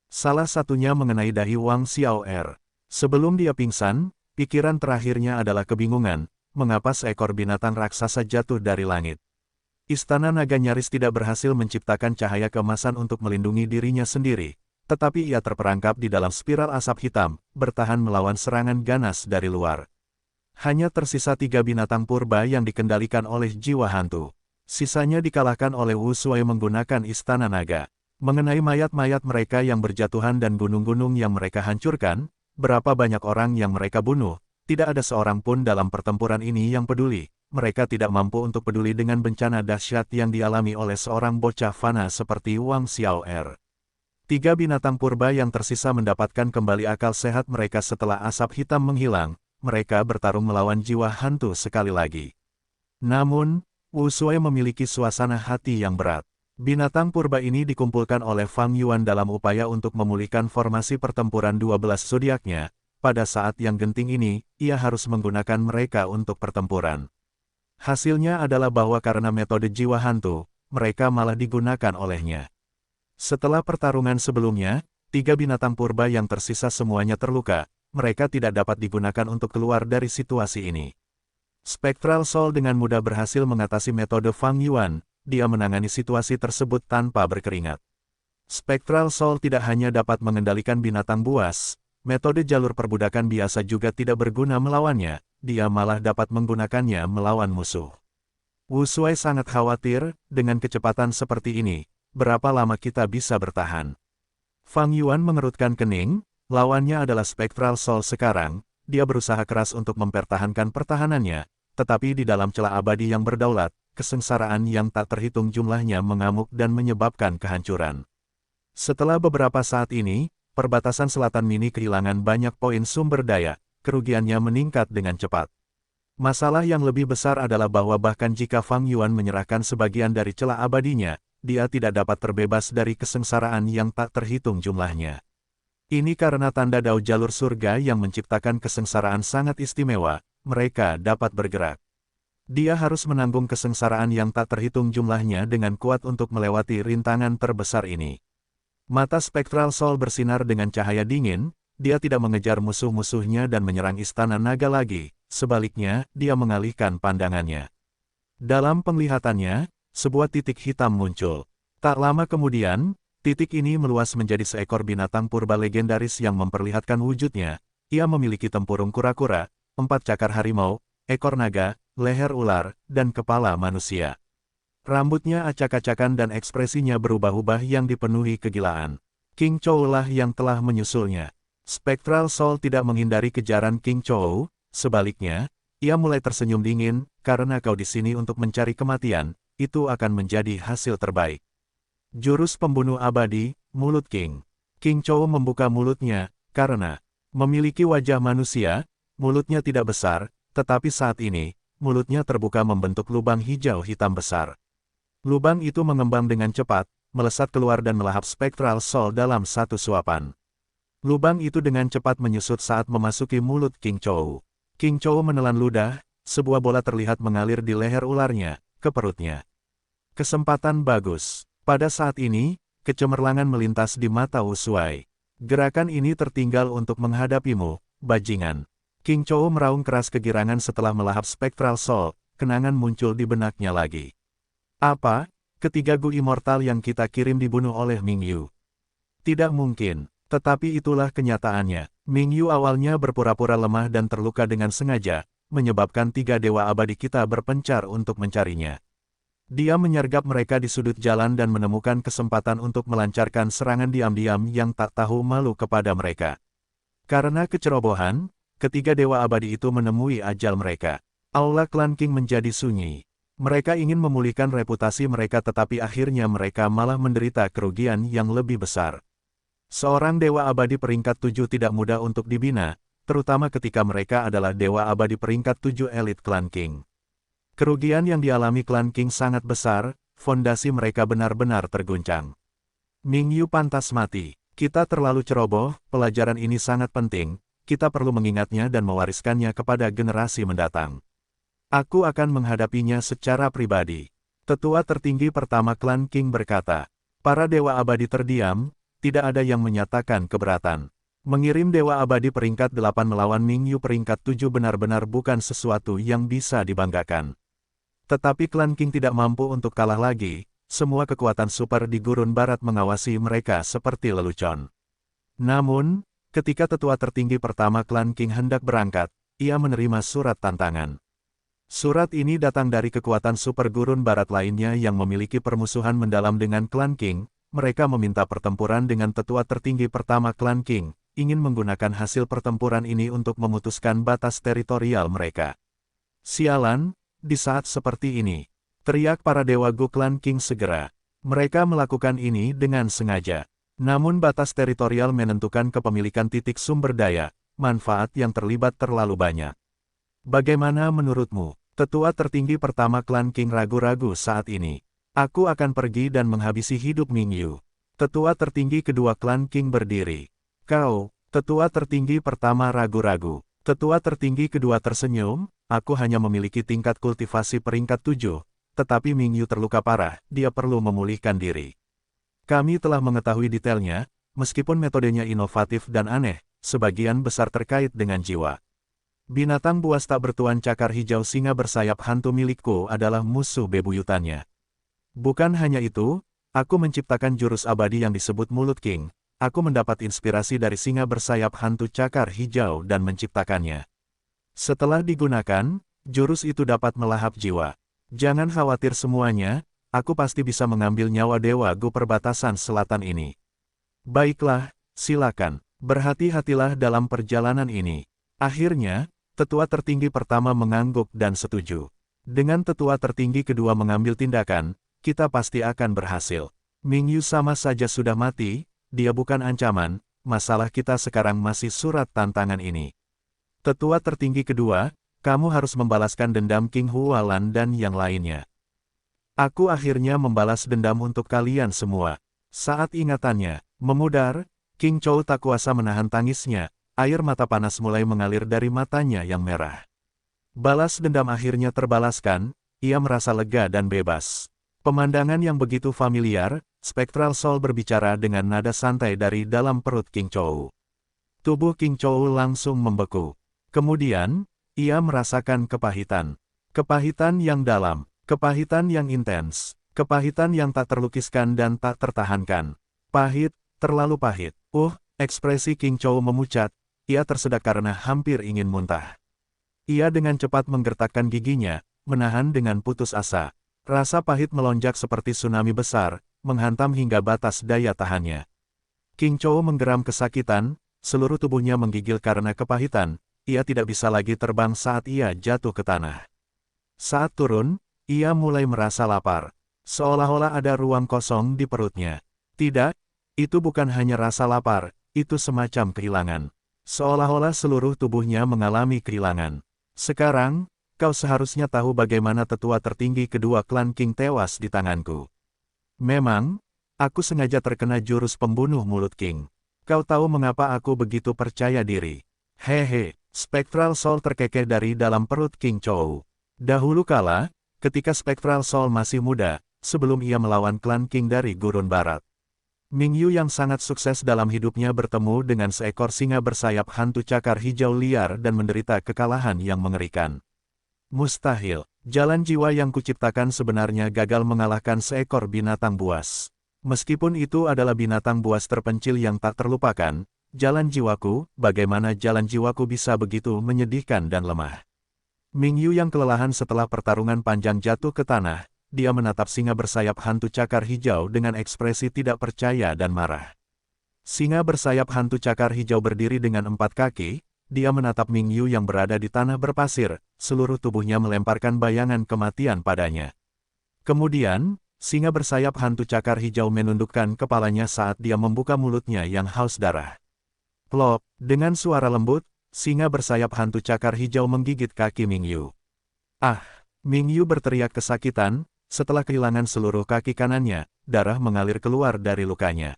Salah satunya mengenai dahi Wang Xiao'er. Sebelum dia pingsan, pikiran terakhirnya adalah kebingungan, mengapa seekor binatang raksasa jatuh dari langit. Istana naga nyaris tidak berhasil menciptakan cahaya keemasan untuk melindungi dirinya sendiri. Tetapi ia terperangkap di dalam spiral asap hitam, bertahan melawan serangan ganas dari luar. Hanya tersisa 3 binatang purba yang dikendalikan oleh jiwa hantu. Sisanya dikalahkan oleh Wu Shuai menggunakan istana naga. Mengenai mayat-mayat mereka yang berjatuhan dan gunung-gunung yang mereka hancurkan, berapa banyak orang yang mereka bunuh, tidak ada seorang pun dalam pertempuran ini yang peduli. Mereka tidak mampu untuk peduli dengan bencana dahsyat yang dialami oleh seorang bocah fana seperti Wang Xiao'er. 3 binatang purba yang tersisa mendapatkan kembali akal sehat mereka setelah asap hitam menghilang, mereka bertarung melawan jiwa hantu sekali lagi. Namun, Wu Shuai memiliki suasana hati yang berat. Binatang purba ini dikumpulkan oleh Fang Yuan dalam upaya untuk memulihkan formasi pertempuran 12 zodiaknya. Pada saat yang genting ini, ia harus menggunakan mereka untuk pertempuran. Hasilnya adalah bahwa karena metode jiwa hantu, mereka malah digunakan olehnya. Setelah pertarungan sebelumnya, 3 binatang purba yang tersisa semuanya terluka, mereka tidak dapat digunakan untuk keluar dari situasi ini. Spectral Soul dengan mudah berhasil mengatasi metode Fang Yuan, dia menangani situasi tersebut tanpa berkeringat. Spectral Soul tidak hanya dapat mengendalikan binatang buas, metode jalur perbudakan biasa juga tidak berguna melawannya, dia malah dapat menggunakannya melawan musuh. Wu Shuai sangat khawatir, dengan kecepatan seperti ini, berapa lama kita bisa bertahan? Fang Yuan mengerutkan kening, lawannya adalah Spectral Soul sekarang, dia berusaha keras untuk mempertahankan pertahanannya, tetapi di dalam celah abadi yang berdaulat, kesengsaraan yang tak terhitung jumlahnya mengamuk dan menyebabkan kehancuran. Setelah beberapa saat ini, perbatasan selatan mini kehilangan banyak poin sumber daya, kerugiannya meningkat dengan cepat. Masalah yang lebih besar adalah bahwa bahkan jika Fang Yuan menyerahkan sebagian dari celah abadinya, dia tidak dapat terbebas dari kesengsaraan yang tak terhitung jumlahnya. Ini karena tanda dao jalur surga yang menciptakan kesengsaraan sangat istimewa, mereka dapat bergerak. Dia harus menanggung kesengsaraan yang tak terhitung jumlahnya dengan kuat untuk melewati rintangan terbesar ini. Mata Spectral Soul bersinar dengan cahaya dingin, dia tidak mengejar musuh-musuhnya dan menyerang istana naga lagi, sebaliknya, dia mengalihkan pandangannya. Dalam penglihatannya, sebuah titik hitam muncul. Tak lama kemudian, titik ini meluas menjadi seekor binatang purba legendaris yang memperlihatkan wujudnya. Ia memiliki tempurung kura-kura, 4 cakar harimau, ekor naga, leher ular, dan kepala manusia. Rambutnya acak-acakan dan ekspresinya berubah-ubah yang dipenuhi kegilaan. King Chou lah yang telah menyusulnya. Spectral Soul tidak menghindari kejaran King Chou, sebaliknya, ia mulai tersenyum dingin, karena kau di sini untuk mencari kematian, itu akan menjadi hasil terbaik. Jurus pembunuh abadi, mulut King. King Chou membuka mulutnya, karena memiliki wajah manusia, mulutnya tidak besar, tetapi saat ini, mulutnya terbuka membentuk lubang hijau hitam besar. Lubang itu mengembang dengan cepat, melesat keluar dan melahap Spectral Soul dalam satu suapan. Lubang itu dengan cepat menyusut saat memasuki mulut King Chou. King Chou menelan ludah, sebuah bola terlihat mengalir di leher ularnya, ke perutnya. Kesempatan bagus. Pada saat ini, kecemerlangan melintas di mata Wu Shuai. Gerakan ini tertinggal untuk menghadapimu, bajingan. King Chou meraung keras kegirangan setelah melahap Spectral Soul, kenangan muncul di benaknya lagi. Apa? Ketiga Gu Immortal yang kita kirim dibunuh oleh Ming Yu. Tidak mungkin, tetapi itulah kenyataannya. Ming Yu awalnya berpura-pura lemah dan terluka dengan sengaja, menyebabkan tiga dewa abadi kita berpencar untuk mencarinya. Dia menyergap mereka di sudut jalan dan menemukan kesempatan untuk melancarkan serangan diam-diam yang tak tahu malu kepada mereka. Karena kecerobohan, ketiga dewa abadi itu menemui ajal mereka. Aula klan King menjadi sunyi. Mereka ingin memulihkan reputasi mereka tetapi akhirnya mereka malah menderita kerugian yang lebih besar. Seorang dewa abadi peringkat 7 tidak mudah untuk dibina, terutama ketika mereka adalah dewa abadi peringkat 7 elit klan King. Kerugian yang dialami klan King sangat besar, fondasi mereka benar-benar terguncang. Ming Yu pantas mati. Kita terlalu ceroboh, pelajaran ini sangat penting, kita perlu mengingatnya dan mewariskannya kepada generasi mendatang. Aku akan menghadapinya secara pribadi. Tetua tertinggi pertama klan King berkata. Para dewa abadi terdiam, tidak ada yang menyatakan keberatan. Mengirim dewa abadi peringkat 8 melawan Ming Yu peringkat 7 benar-benar bukan sesuatu yang bisa dibanggakan. Tetapi klan King tidak mampu untuk kalah lagi, semua kekuatan super di gurun barat mengawasi mereka seperti lelucon. Namun, ketika tetua tertinggi pertama klan King hendak berangkat, ia menerima surat tantangan. Surat ini datang dari kekuatan super gurun barat lainnya yang memiliki permusuhan mendalam dengan klan King. Mereka meminta pertempuran dengan tetua tertinggi pertama klan King, ingin menggunakan hasil pertempuran ini untuk memutuskan batas teritorial mereka. Sialan, di saat seperti ini, teriak para dewa Gu klan King segera. Mereka melakukan ini dengan sengaja. Namun batas teritorial menentukan kepemilikan titik sumber daya, manfaat yang terlibat terlalu banyak. Bagaimana menurutmu? Tetua tertinggi pertama klan King ragu-ragu saat ini. Aku akan pergi dan menghabisi hidup Ming Yu. Tetua tertinggi kedua klan King berdiri. Kau, tetua tertinggi pertama ragu-ragu. Tetua tertinggi kedua tersenyum, aku hanya memiliki tingkat kultivasi peringkat 7, tetapi Ming Yu terluka parah, dia perlu memulihkan diri. Kami telah mengetahui detailnya, meskipun metodenya inovatif dan aneh, sebagian besar terkait dengan jiwa. Binatang buas tak bertuan cakar hijau singa bersayap hantu milikku adalah musuh bebuyutannya. Bukan hanya itu, aku menciptakan jurus abadi yang disebut Mulut King. Aku mendapat inspirasi dari singa bersayap hantu cakar hijau dan menciptakannya. Setelah digunakan, jurus itu dapat melahap jiwa. Jangan khawatir semuanya, aku pasti bisa mengambil nyawa dewa Gu perbatasan selatan ini. Baiklah, silakan, berhati-hatilah dalam perjalanan ini. Akhirnya, tetua tertinggi pertama mengangguk dan setuju. Dengan tetua tertinggi kedua mengambil tindakan, kita pasti akan berhasil. Ming Yu sama saja sudah mati, dia bukan ancaman, masalah kita sekarang masih surat tantangan ini. Tetua tertinggi kedua, kamu harus membalaskan dendam King Hualan dan yang lainnya. Aku akhirnya membalas dendam untuk kalian semua. Saat ingatannya memudar, King Chou tak kuasa menahan tangisnya. Air mata panas mulai mengalir dari matanya yang merah. Balas dendam akhirnya terbalaskan, ia merasa lega dan bebas. Pemandangan yang begitu familiar, Spectral Soul berbicara dengan nada santai dari dalam perut King Chou. Tubuh King Chou langsung membeku. Kemudian, ia merasakan kepahitan. Kepahitan yang dalam, kepahitan yang intens, kepahitan yang tak terlukiskan dan tak tertahankan. Pahit, terlalu pahit. Ekspresi King Chou memucat. Ia tersedak karena hampir ingin muntah. Ia dengan cepat menggertakkan giginya, menahan dengan putus asa. Rasa pahit melonjak seperti tsunami besar, menghantam hingga batas daya tahannya. King Chou menggeram kesakitan, seluruh tubuhnya menggigil karena kepahitan, ia tidak bisa lagi terbang saat ia jatuh ke tanah. Saat turun, ia mulai merasa lapar. Seolah-olah ada ruang kosong di perutnya. Tidak, itu bukan hanya rasa lapar, itu semacam kehilangan. Seolah-olah seluruh tubuhnya mengalami kehilangan. Sekarang, kau seharusnya tahu bagaimana tetua tertinggi kedua klan King tewas di tanganku. Memang, aku sengaja terkena jurus pembunuh mulut King. Kau tahu mengapa aku begitu percaya diri? Hehe, Spectral Soul terkekeh dari dalam perut King Chou. Dahulu kala, ketika Spectral Soul masih muda, sebelum ia melawan klan King dari Gurun Barat. Ming Yu yang sangat sukses dalam hidupnya bertemu dengan seekor singa bersayap hantu cakar hijau liar dan menderita kekalahan yang mengerikan. Mustahil, jalan jiwa yang kuciptakan sebenarnya gagal mengalahkan seekor binatang buas. Meskipun itu adalah binatang buas terpencil yang tak terlupakan, jalan jiwaku, bagaimana jalan jiwaku bisa begitu menyedihkan dan lemah. Ming Yu yang kelelahan setelah pertarungan panjang jatuh ke tanah, dia menatap singa bersayap hantu cakar hijau dengan ekspresi tidak percaya dan marah. Singa bersayap hantu cakar hijau berdiri dengan 4 kaki, dia menatap Ming Yu yang berada di tanah berpasir, seluruh tubuhnya melemparkan bayangan kematian padanya. Kemudian, singa bersayap hantu cakar hijau menundukkan kepalanya saat dia membuka mulutnya yang haus darah. Plop, dengan suara lembut, singa bersayap hantu cakar hijau menggigit kaki Ming Yu. Ah! Ming Yu berteriak kesakitan, setelah kehilangan seluruh kaki kanannya, darah mengalir keluar dari lukanya.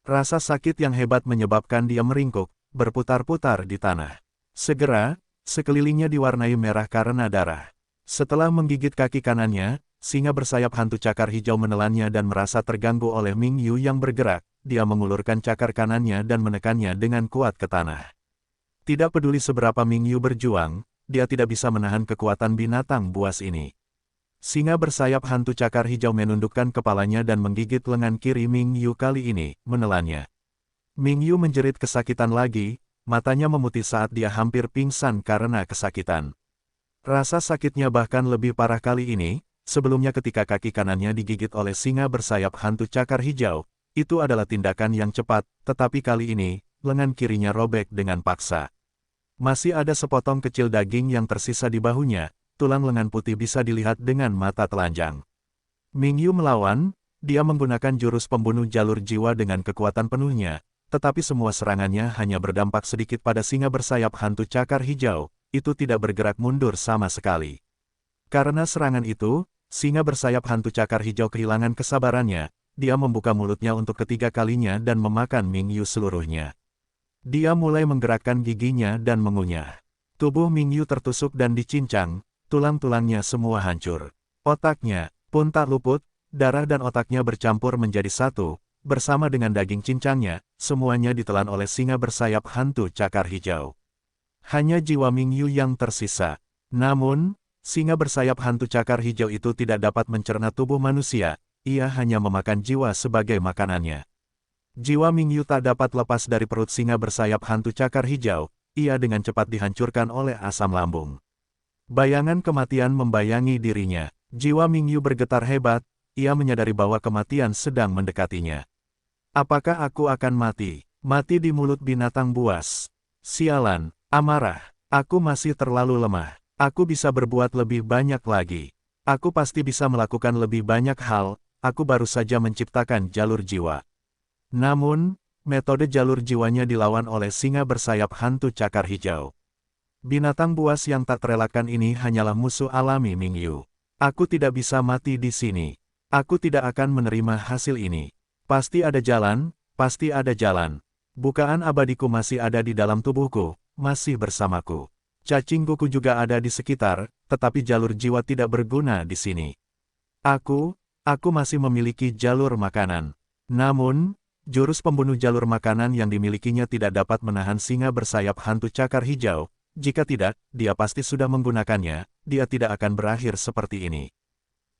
Rasa sakit yang hebat menyebabkan dia meringkuk, berputar-putar di tanah. Segera, sekelilingnya diwarnai merah karena darah. Setelah menggigit kaki kanannya, singa bersayap hantu cakar hijau menelannya dan merasa terganggu oleh Ming Yu yang bergerak. Dia mengulurkan cakar kanannya dan menekannya dengan kuat ke tanah. Tidak peduli seberapa Ming Yu berjuang, dia tidak bisa menahan kekuatan binatang buas ini. Singa bersayap hantu cakar hijau menundukkan kepalanya dan menggigit lengan kiri Ming Yu kali ini, menelannya. Ming Yu menjerit kesakitan lagi, matanya memutih saat dia hampir pingsan karena kesakitan. Rasa sakitnya bahkan lebih parah kali ini. Sebelumnya ketika kaki kanannya digigit oleh singa bersayap hantu cakar hijau, itu adalah tindakan yang cepat, tetapi kali ini, lengan kirinya robek dengan paksa. Masih ada sepotong kecil daging yang tersisa di bahunya, tulang lengan putih bisa dilihat dengan mata telanjang. Ming Yu melawan, dia menggunakan jurus pembunuh jalur jiwa dengan kekuatan penuhnya, tetapi semua serangannya hanya berdampak sedikit pada singa bersayap hantu cakar hijau, itu tidak bergerak mundur sama sekali. Karena serangan itu, singa bersayap hantu cakar hijau kehilangan kesabarannya, dia membuka mulutnya untuk ketiga kalinya dan memakan Ming Yu seluruhnya. Dia mulai menggerakkan giginya dan mengunyah. Tubuh Ming Yu tertusuk dan dicincang, tulang-tulangnya semua hancur. Otaknya pun tak luput, darah dan otaknya bercampur menjadi satu, bersama dengan daging cincangnya, semuanya ditelan oleh singa bersayap hantu cakar hijau. Hanya jiwa Ming Yu yang tersisa. Namun, singa bersayap hantu cakar hijau itu tidak dapat mencerna tubuh manusia, ia hanya memakan jiwa sebagai makanannya. Jiwa Ming Yu tak dapat lepas dari perut singa bersayap hantu cakar hijau, ia dengan cepat dihancurkan oleh asam lambung. Bayangan kematian membayangi dirinya, jiwa Ming Yu bergetar hebat, ia menyadari bahwa kematian sedang mendekatinya. Apakah aku akan mati? Mati di mulut binatang buas. Sialan, amarah, aku masih terlalu lemah. Aku bisa berbuat lebih banyak lagi. Aku pasti bisa melakukan lebih banyak hal, aku baru saja menciptakan jalur jiwa. Namun, metode jalur jiwanya dilawan oleh singa bersayap hantu cakar hijau. Binatang buas yang tak terelakkan ini hanyalah musuh alami Ming Yu. Aku tidak bisa mati di sini. Aku tidak akan menerima hasil ini. Pasti ada jalan, pasti ada jalan. Bukaan abadiku masih ada di dalam tubuhku, masih bersamaku. Cacing buku juga ada di sekitar, tetapi jalur jiwa tidak berguna di sini. Aku masih memiliki jalur makanan. Namun, jurus pembunuh jalur makanan yang dimilikinya tidak dapat menahan singa bersayap hantu cakar hijau. Jika tidak, dia pasti sudah menggunakannya, dia tidak akan berakhir seperti ini.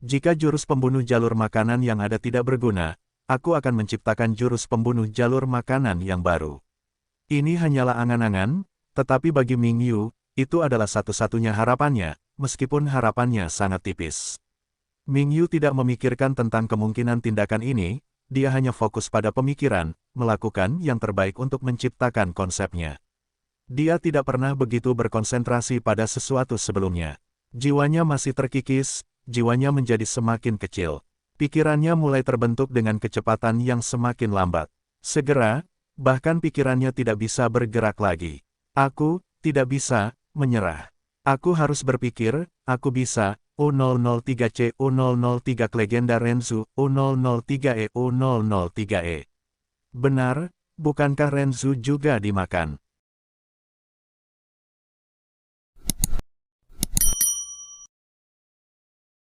Jika jurus pembunuh jalur makanan yang ada tidak berguna, aku akan menciptakan jurus pembunuh jalur makanan yang baru. Ini hanyalah angan-angan, tetapi bagi Ming Yu, itu adalah satu-satunya harapannya, meskipun harapannya sangat tipis. Ming Yu tidak memikirkan tentang kemungkinan tindakan ini, dia hanya fokus pada pemikiran, melakukan yang terbaik untuk menciptakan konsepnya. Dia tidak pernah begitu berkonsentrasi pada sesuatu sebelumnya. Jiwanya masih terkikis, jiwanya menjadi semakin kecil. Pikirannya mulai terbentuk dengan kecepatan yang semakin lambat. Segera, bahkan pikirannya tidak bisa bergerak lagi. Aku tidak bisa menyerah. Aku harus berpikir, aku bisa. U003C U003 Legenda Renzu U003E U003E. Benar, Bukankah Renzu juga dimakan?